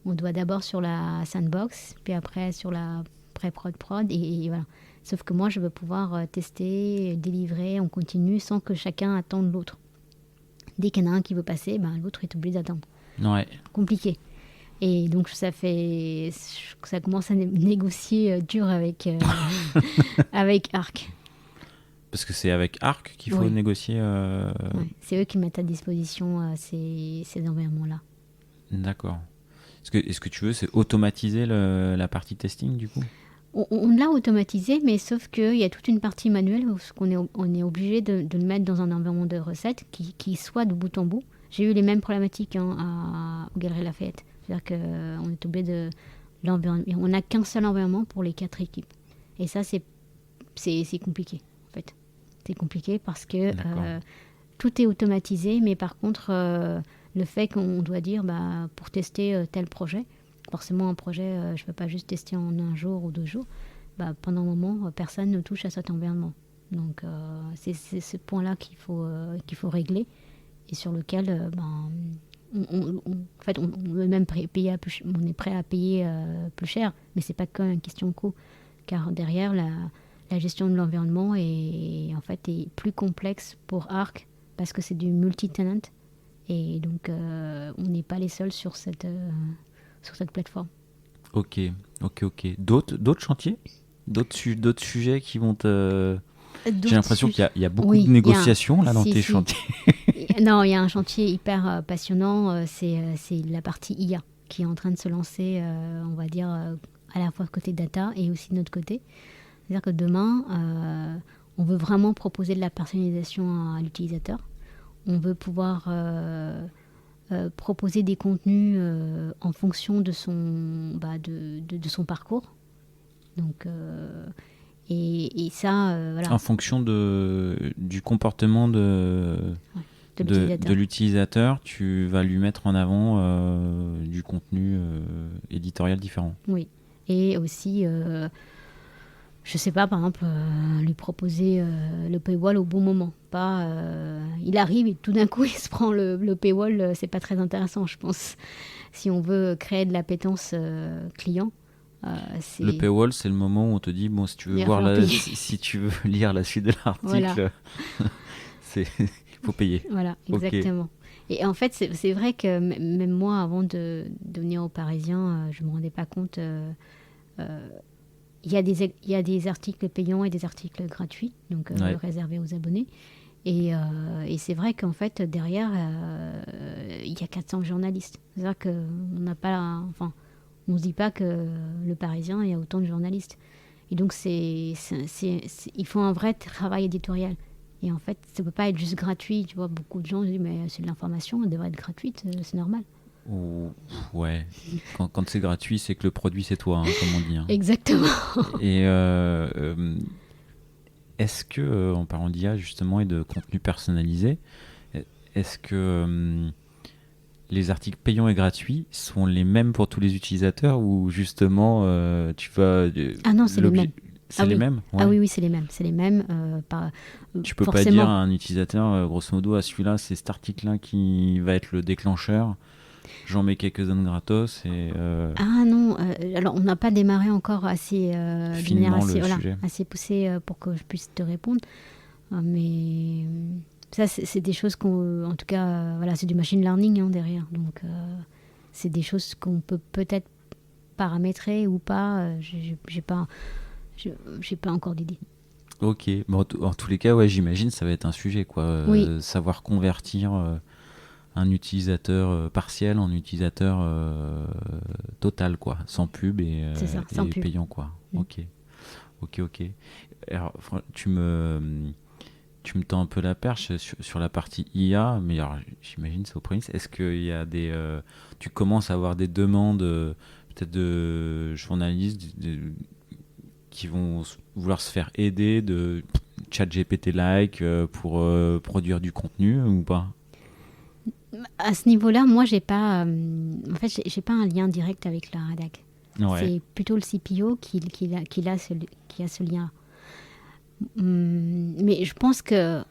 on doit d'abord sur la sandbox, puis après sur la pré-prod et voilà. Sauf que moi, je veux pouvoir tester, délivrer, on continue sans que chacun attende l'autre. Dès qu'il y en a un qui veut passer, l'autre est obligé d'attendre. Ouais. Compliqué. Et donc, ça commence à négocier dur avec Arc. Parce que c'est avec Arc qu'il faut négocier. Ouais. C'est eux qui mettent à disposition ces environnements-là. D'accord. Est-ce que tu veux, c'est automatiser la partie testing, du coup? On l'a automatisé, mais sauf qu'il y a toute une partie manuelle où on est obligé de le mettre dans un environnement de recettes qui soit de bout en bout. J'ai eu les mêmes problématiques aux Galeries Lafayette. C'est-à-dire qu'on est obligé de l'environnement. On n'a qu'un seul environnement pour les 4 équipes. Et ça, c'est compliqué, en fait. C'est compliqué parce que tout est automatisé, mais par contre, le fait qu'on doit dire, pour tester tel projet, forcément un projet, je ne peux pas juste tester en 1 jour ou 2 jours, pendant un moment, personne ne touche à cet environnement. Donc c'est ce point-là qu'il faut régler et sur lequel en fait, on est même on est prêt à payer plus cher, mais c'est pas qu'une question de coût, car derrière la gestion de l'environnement est plus complexe pour Arc parce que c'est du multi-tenant et donc on n'est pas les seuls sur cette plateforme. Ok. D'autres chantiers, d'autres sujets qui vont te... J'ai l'impression qu'il y a beaucoup de négociations dans tes chantiers. Non, il y a un chantier hyper passionnant, c'est la partie IA qui est en train de se lancer, on va dire, à la fois côté data et aussi de notre côté. C'est-à-dire que demain, on veut vraiment proposer de la personnalisation à l'utilisateur. On veut pouvoir proposer des contenus en fonction de son parcours. Donc... Et ça, voilà. En fonction du comportement de l'utilisateur, tu vas lui mettre en avant du contenu éditorial différent. Oui. Et aussi, je sais pas, par exemple, lui proposer le paywall au bon moment. Pas, il arrive et tout d'un coup, il se prend le paywall. C'est pas très intéressant, je pense. Si on veut créer de l'appétence client. Le paywall, c'est le moment où on te dit bon, si tu veux si tu veux lire la suite de l'article, il faut payer. Voilà, exactement. Okay. Et en fait, c'est vrai que même moi, avant de venir au Parisien, je me rendais pas compte. Il y a des articles payants et des articles gratuits, donc réservés aux abonnés. Et c'est vrai qu'en fait, derrière, il y a 400 journalistes. C'est-à-dire qu'on n'a pas... on ne se dit pas que le Parisien, il y a autant de journalistes. Et donc, il faut un vrai travail éditorial. Et en fait, ça ne peut pas être juste gratuit. Tu vois, beaucoup de gens disent, mais c'est de l'information, elle devrait être gratuite, c'est normal. Ouais, quand c'est gratuit, c'est que le produit, c'est toi, comme on dit. Exactement. Et est-ce que, en parlant d'IA, justement, et de contenu personnalisé, est-ce que... les articles payants et gratuits sont les mêmes pour tous les utilisateurs ou justement tu vas... Ah non, c'est les mêmes. C'est les mêmes ouais. Ah oui, c'est les mêmes. C'est les mêmes. Tu peux pas dire à un utilisateur, grosso modo, à celui-là, c'est cet article-là qui va être le déclencheur. J'en mets quelques-uns de gratos. Ah non, alors on n'a pas démarré encore assez, assez poussé pour que je puisse te répondre. Mais... ça, c'est des choses en tout cas, c'est du machine learning derrière. Donc, c'est des choses qu'on peut peut-être paramétrer ou pas. J'ai pas encore d'idée. Ok. Bon, en tous les cas, ouais, j'imagine ça va être un sujet, quoi. Oui. Savoir convertir un utilisateur partiel en utilisateur total, quoi, sans pub et payant, quoi. Ok. Alors, tu me tends un peu la perche sur la partie IA, mais alors, j'imagine c'est au prémisse. Est-ce qu'il y a tu commences à avoir des demandes peut-être de journalistes qui vont vouloir se faire aider de ChatGPT-like pour produire du contenu ou pas? À ce niveau-là, moi, j'ai pas un lien direct avec la rédac. Ouais. C'est plutôt le CPO qui a ce lien. Mais je pense que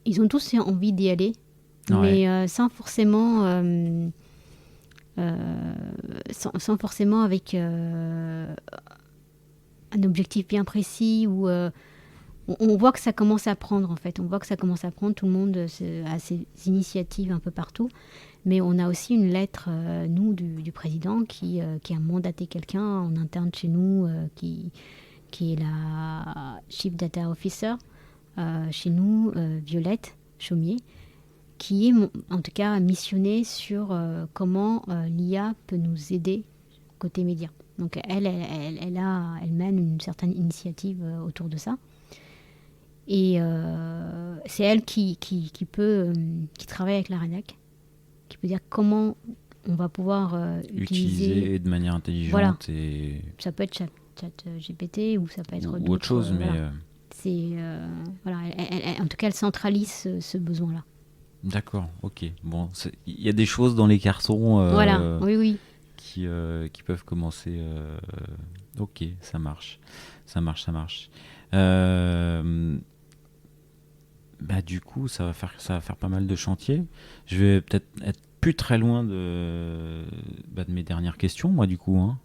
ils ont tous envie d'y aller, mais sans forcément avec un objectif bien précis ou on voit que ça commence à prendre en fait. On voit que ça commence à prendre. Tout le monde a ses initiatives un peu partout, mais on a aussi une lettre nous du président qui a mandaté quelqu'un en interne chez nous qui est la Chief Data Officer chez nous, Violette Chaumier, qui est en tout cas missionnée sur comment l'IA peut nous aider côté média. Donc elle mène une certaine initiative autour de ça. Et c'est elle qui travaille avec la rédac, qui peut dire comment on va pouvoir utiliser de manière intelligente. Voilà. Ça peut être ChatGPT ou ça peut être autre chose, mais c'est en tout cas elle centralise ce besoin-là. D'accord, ok. Bon, il y a des choses dans les garçons Voilà, oui. qui peuvent commencer. Ok, ça marche. Ça marche. Euh, du coup, ça va faire pas mal de chantiers. Je vais peut-être être plus très loin de mes dernières questions, moi, du coup. Hein.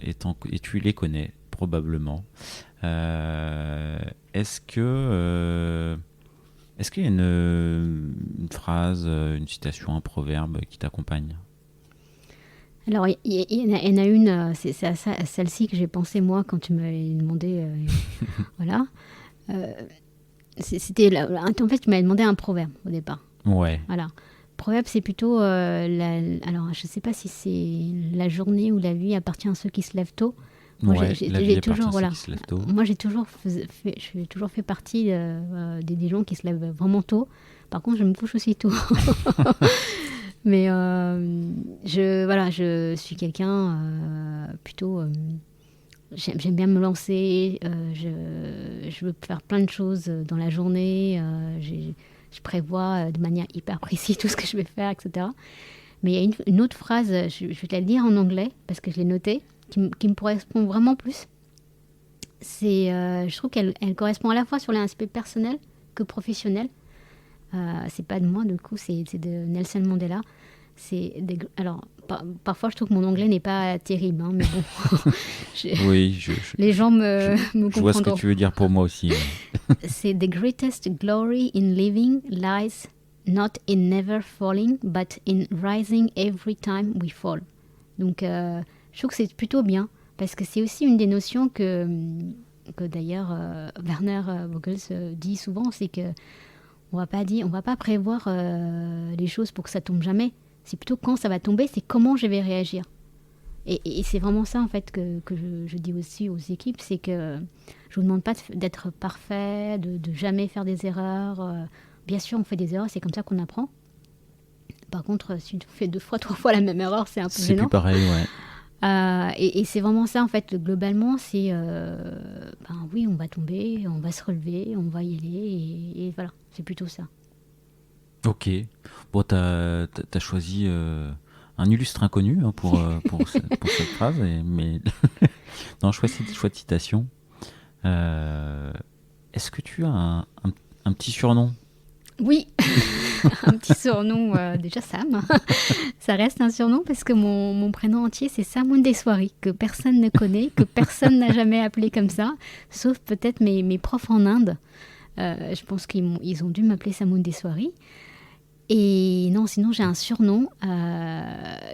Et tu les connais, probablement. Est-ce que. Est-ce qu'il y a une phrase, une citation, un proverbe qui t'accompagne? Alors, il y en a une, c'est à celle-ci que j'ai pensé moi quand tu m'avais demandé. Voilà. Euh, en fait, tu m'avais demandé un proverbe au départ. Ouais. Voilà. Proverbe, c'est plutôt. Alors, je ne sais pas si c'est la journée ou la vie appartient à ceux qui se lèvent tôt. Moi, Ouais, la vie appartient à ceux voilà. qui se lèvent tôt. Moi, j'ai toujours fait partie des gens qui se lèvent vraiment tôt. Par contre, je me couche aussi tôt. Mais je suis quelqu'un plutôt. J'aime bien me lancer. Je veux faire plein de choses dans la journée. Je prévois de manière hyper précise tout ce que je vais faire, etc. Mais il y a une autre phrase, je vais te la lire en anglais parce que je l'ai notée, qui me correspond vraiment plus. Je trouve qu'elle correspond à la fois sur l'aspect personnel que professionnel. C'est pas de moi, du coup, c'est de Nelson Mandela. Alors, parfois, je trouve que mon anglais n'est pas terrible, hein, mais bon. Oui, les gens me comprendront. Je vois ce que tu veux dire pour moi aussi. C'est The greatest glory in living lies not in never falling, but in rising every time we fall. Donc, je trouve que c'est plutôt bien, parce que c'est aussi une des notions que d'ailleurs Werner Vogels dit souvent, c'est que on va pas prévoir les choses pour que ça tombe jamais. C'est plutôt quand ça va tomber, c'est comment je vais réagir. Et c'est vraiment ça en fait que je dis aussi aux équipes, c'est que je vous demande pas d'être parfait, de jamais faire des erreurs. Bien sûr, on fait des erreurs, c'est comme ça qu'on apprend. Par contre, si tu fais 2 fois, 3 fois la même erreur, c'est un peu gênant. C'est plus pareil, ouais. Et c'est vraiment ça en fait. Globalement, c'est oui, on va tomber, on va se relever, on va y aller, et voilà, c'est plutôt ça. Ok. Bon, t'as choisi un illustre inconnu hein, pour cette phrase, mais non, choix de citation. Est-ce que tu as un petit surnom? Oui, un petit surnom, déjà Sam. Ça reste un surnom parce que mon prénom entier, c'est Samundeswari, que personne ne connaît, que personne n'a jamais appelé comme ça, sauf peut-être mes profs en Inde. Je pense qu'ils ont dû m'appeler Samundeswari. Et non, sinon j'ai un surnom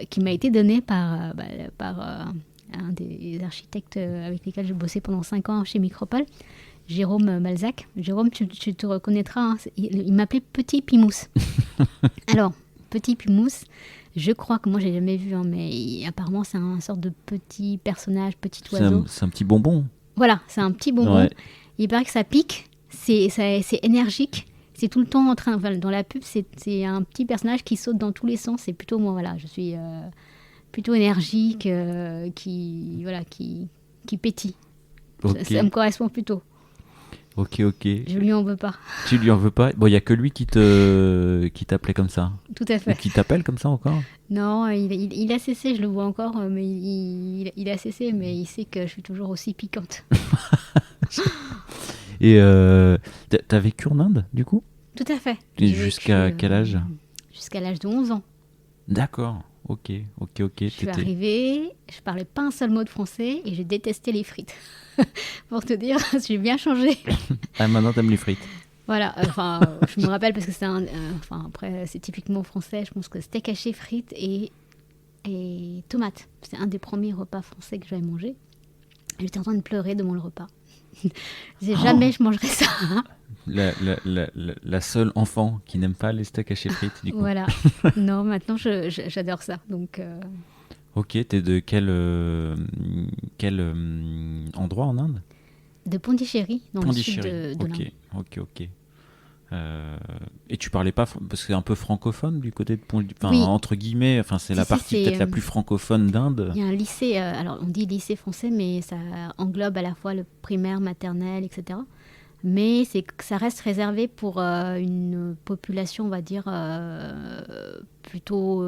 qui m'a été donné par un des architectes avec lesquels j'ai bossé pendant 5 ans chez Micropole, Jérôme Malzac. Jérôme, tu te reconnaîtras, hein, il m'appelait Petit Pimousse. Alors, Petit Pimousse, je crois que moi j'ai jamais vu, hein, mais apparemment c'est un sorte de petit personnage, petit oiseau. C'est un petit bonbon. Voilà, c'est un petit bonbon. Ouais. Il paraît que ça pique, c'est énergique. C'est tout le temps dans la pub, c'est un petit personnage qui saute dans tous les sens. C'est plutôt moi, voilà, je suis plutôt énergique, qui pétille. Okay. Ça me correspond plutôt. Ok. Je lui en veux pas. Tu lui en veux pas? Bon, il y a que lui qui t'appelait comme ça. Tout à fait. Ou qui t'appelle comme ça encore? Non, il a cessé, je le vois encore, mais il a cessé, mais il sait que je suis toujours aussi piquante. Et t'as vécu en Inde, du coup? Tout à fait. Jusqu'à quel âge? Jusqu'à l'âge de 11 ans. D'accord, ok. Je suis arrivée, je parlais pas un seul mot de français et je détestais les frites. Pour te dire, j'ai bien changé. Ah, maintenant t'aimes les frites? Voilà, je me rappelle parce que après c'est typiquement français, je pense que steak haché, frites et tomates. C'est un des premiers repas français que j'avais mangé. J'étais en train de pleurer devant le repas. Jamais je mangerai ça. La seule enfant qui n'aime pas les steaks hachés frites, du coup. Voilà. Non, maintenant j'adore ça. Donc. Ok, t'es de quel endroit en Inde? De Pondichéry, dans le sud de l'Inde. Ok. Et tu parlais pas parce que c'est un peu francophone du côté de Pondichéry, oui. Entre guillemets, c'est la partie peut-être la plus francophone d'Inde. Il y a un lycée, alors on dit lycée français, mais ça englobe à la fois le primaire, maternelle, etc. mais ça reste réservé pour une population, on va dire, plutôt...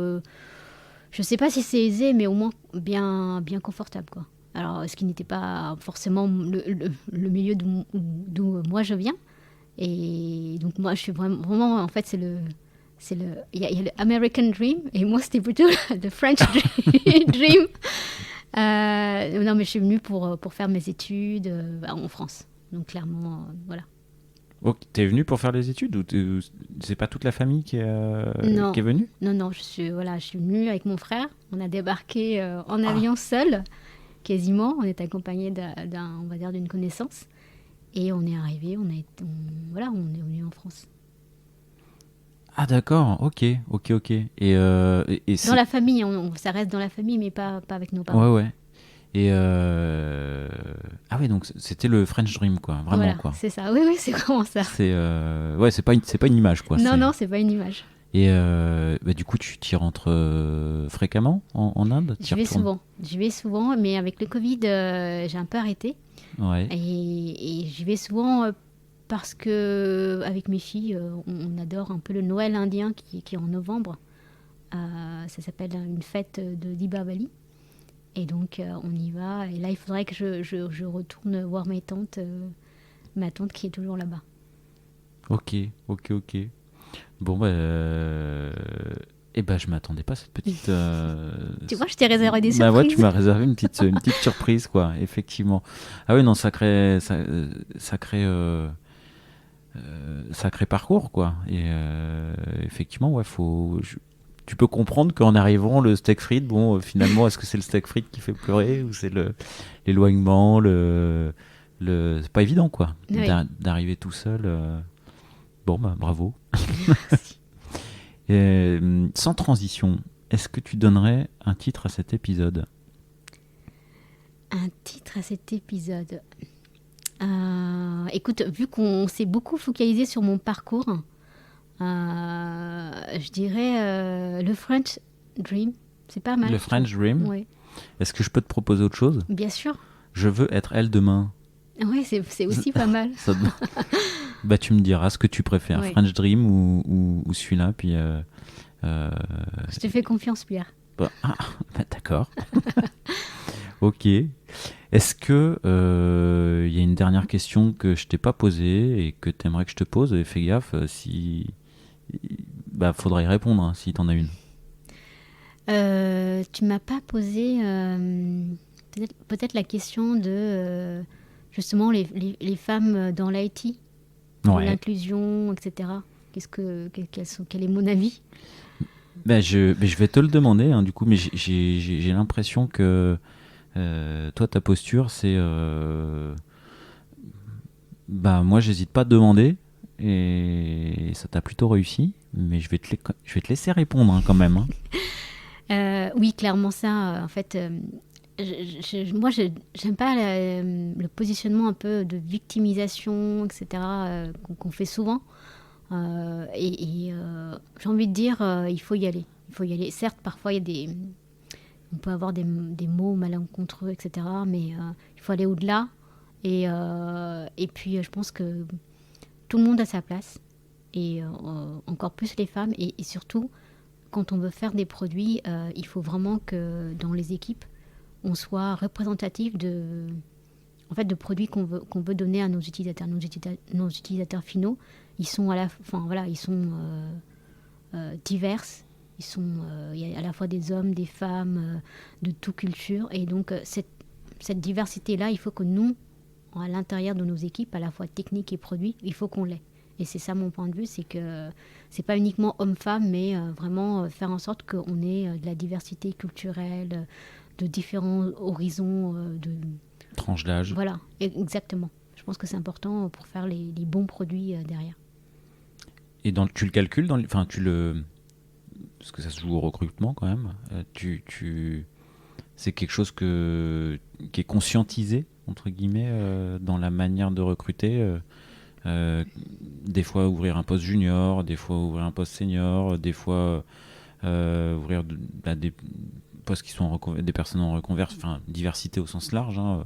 je ne sais pas si c'est aisé, mais au moins bien confortable, quoi. Alors, ce qui n'était pas forcément le milieu d'où moi je viens. Et donc, moi, je suis vraiment en fait, il y a le American Dream, et moi, c'était plutôt le French Dream. Non, mais je suis venue pour faire mes études en France. Donc, clairement, voilà. Ok, t'es venu pour faire les études ou c'est pas toute la famille qui est venue? Non, je suis venue avec mon frère. On a débarqué en avion seul, quasiment. On est accompagné on va dire, d'une connaissance. Et on est arrivé, on est venu en France. Ah d'accord, ok. Et dans la famille, ça reste dans la famille, mais pas avec nos parents. Ouais. Et ah ouais, donc c'était le French Dream, quoi, vraiment, voilà, quoi. C'est ça, oui, c'est vraiment ça. C'est pas une image, quoi. Non, c'est pas une image. Et du coup, tu t'y rentres fréquemment en Inde? J'y vais souvent, mais avec le Covid, j'ai un peu arrêté. Ouais. Et j'y vais souvent parce que avec mes filles, on adore un peu le Noël indien qui est en novembre. Ça s'appelle une fête de Deepavali. Et donc, on y va. Et là, il faudrait que je retourne voir ma tante qui est toujours là-bas. Ok. Bon, je m'attendais pas à cette petite... Tu vois, je t'ai réservé des surprises. Bah ouais, tu m'as réservé une petite surprise, quoi, effectivement. Ah oui, non, sacré parcours, quoi. Et effectivement, ouais, tu peux comprendre qu'en arrivant, le steak frites, bon, finalement, est-ce que c'est le steak frites qui fait pleurer ou c'est l'éloignement, c'est pas évident, quoi, oui. D'arriver tout seul. Bon, bah, bravo. Merci. Sans transition, est-ce que tu donnerais un titre à cet épisode? Un titre à cet épisode. Écoute, vu qu'on s'est beaucoup focalisé sur mon parcours, je dirais le French Dream. C'est pas mal. Le French Dream. Oui. Est-ce que je peux te proposer autre chose? Bien sûr. Je veux être elle demain. Oui, c'est aussi pas mal. Bah, tu me diras ce que tu préfères, oui. French Dream ou celui-là, puis... Je te fais confiance, Pierre. D'accord. Ok. Est-ce que y a une dernière question que je t'ai pas posée et que tu aimerais que je te pose? Et fais gaffe, faudra y répondre, hein, si t'en as une. Tu m'as pas posé peut-être la question de justement les femmes dans l'IT, l'inclusion, etc. Quel est mon avis? Je vais te le demander, hein, du coup, mais j'ai l'impression que toi, ta posture, c'est... moi, j'hésite pas à te demander, et ça t'a plutôt réussi, mais je vais te laisser répondre, hein, quand même. Hein. Oui, clairement ça. En fait, moi, j'aime pas le positionnement un peu de victimisation, etc., qu'on fait souvent. J'ai envie de dire, il faut y aller. Certes, parfois, on peut avoir des mots malencontreux, etc., mais il faut aller au-delà. Et puis, je pense que tout le monde a sa place, et encore plus les femmes. Et surtout, quand on veut faire des produits, il faut vraiment que dans les équipes, on soit représentatif de produits qu'on veut donner à nos utilisateurs. Nos utilisateurs finaux, ils sont divers. Il y a à la fois des hommes, des femmes, de toute culture. Et donc, cette diversité-là, il faut que nous, à l'intérieur de nos équipes, à la fois techniques et produits, il faut qu'on l'ait. Et c'est ça mon point de vue, c'est que c'est pas uniquement homme-femme, mais vraiment faire en sorte qu'on ait de la diversité culturelle, de différents horizons, de tranches d'âge. Voilà, exactement. Je pense que c'est important pour faire les bons produits derrière. Et tu le calcules parce que ça se joue au recrutement quand même. C'est quelque chose qui est conscientisé entre guillemets dans la manière de recruter. Des fois ouvrir un poste junior, des fois ouvrir un poste senior, des fois ouvrir des postes qui sont des personnes en reconversion, enfin diversité au sens large, hein,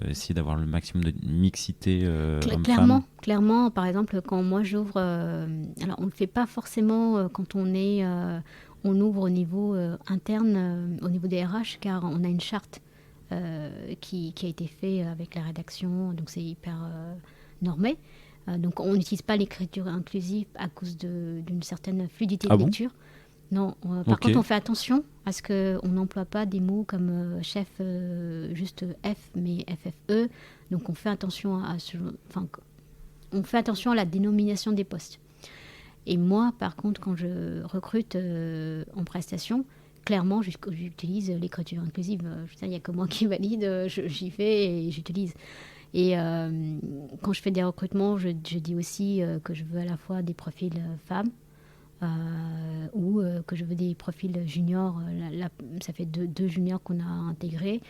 essayer d'avoir le maximum de mixité homme-femme. Clairement, par exemple, quand moi j'ouvre, alors on ne le fait pas forcément quand on ouvre au niveau interne, au niveau des RH, car on a une charte qui a été faite avec la rédaction, donc c'est hyper normé. Donc on n'utilise pas l'écriture inclusive à cause d'une certaine fluidité de lecture. Non, par contre, on fait attention à ce qu'on n'emploie pas des mots comme chef, juste F, mais FFE. Donc, on fait attention on fait attention à la dénomination des postes. Et moi, par contre, quand je recrute en prestation, clairement, j'utilise l'écriture inclusive. Il n'y a que moi qui valide, j'y vais et j'utilise. Et quand je fais des recrutements, je dis aussi que je veux à la fois des profils femmes, ou que je veux des profils juniors. Là, ça fait deux juniors qu'on a intégrés.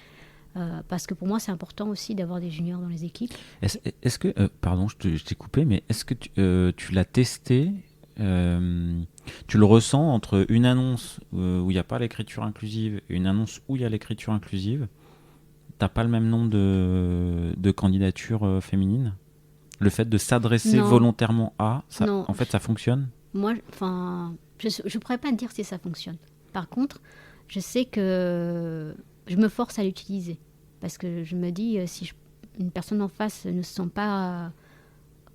Parce que pour moi, c'est important aussi d'avoir des juniors dans les équipes. Est-ce que, pardon, je t'ai coupé, mais est-ce que tu l'as testé, tu le ressens entre une annonce où il n'y a pas l'écriture inclusive et une annonce où il y a l'écriture inclusive? T'as pas le même nombre de candidatures féminines? Le fait de s'adresser volontairement à, en fait, ça fonctionne? Moi, je pourrais pas te dire si ça fonctionne. Par contre, je sais que je me force à l'utiliser. Parce que je me dis, si une personne en face ne se sent pas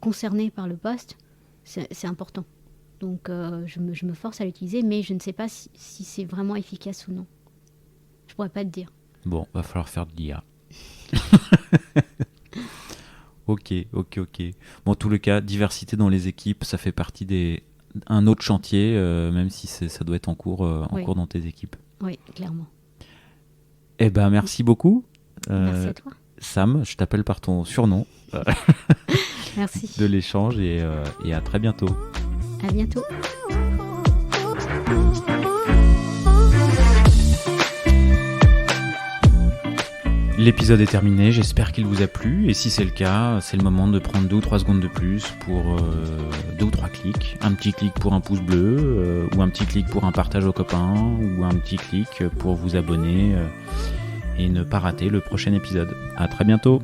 concernée par le poste, c'est important. Donc, je me force à l'utiliser, mais je ne sais pas si c'est vraiment efficace ou non. Je pourrais pas te dire. Bon, va falloir faire de l'IA. Ok. Bon, en tous les cas, diversité dans les équipes, ça fait partie un autre chantier, même si ça doit être en cours dans tes équipes. Oui, clairement. Eh ben, merci beaucoup. Merci à toi. Sam, je t'appelle par ton surnom. Merci. De l'échange et à très bientôt. À bientôt. L'épisode est terminé, j'espère qu'il vous a plu, et si c'est le cas, c'est le moment de prendre 2 ou 3 secondes de plus pour 2 ou 3 clics. Un petit clic pour un pouce bleu, ou un petit clic pour un partage aux copains, ou un petit clic pour vous abonner et ne pas rater le prochain épisode. À très bientôt.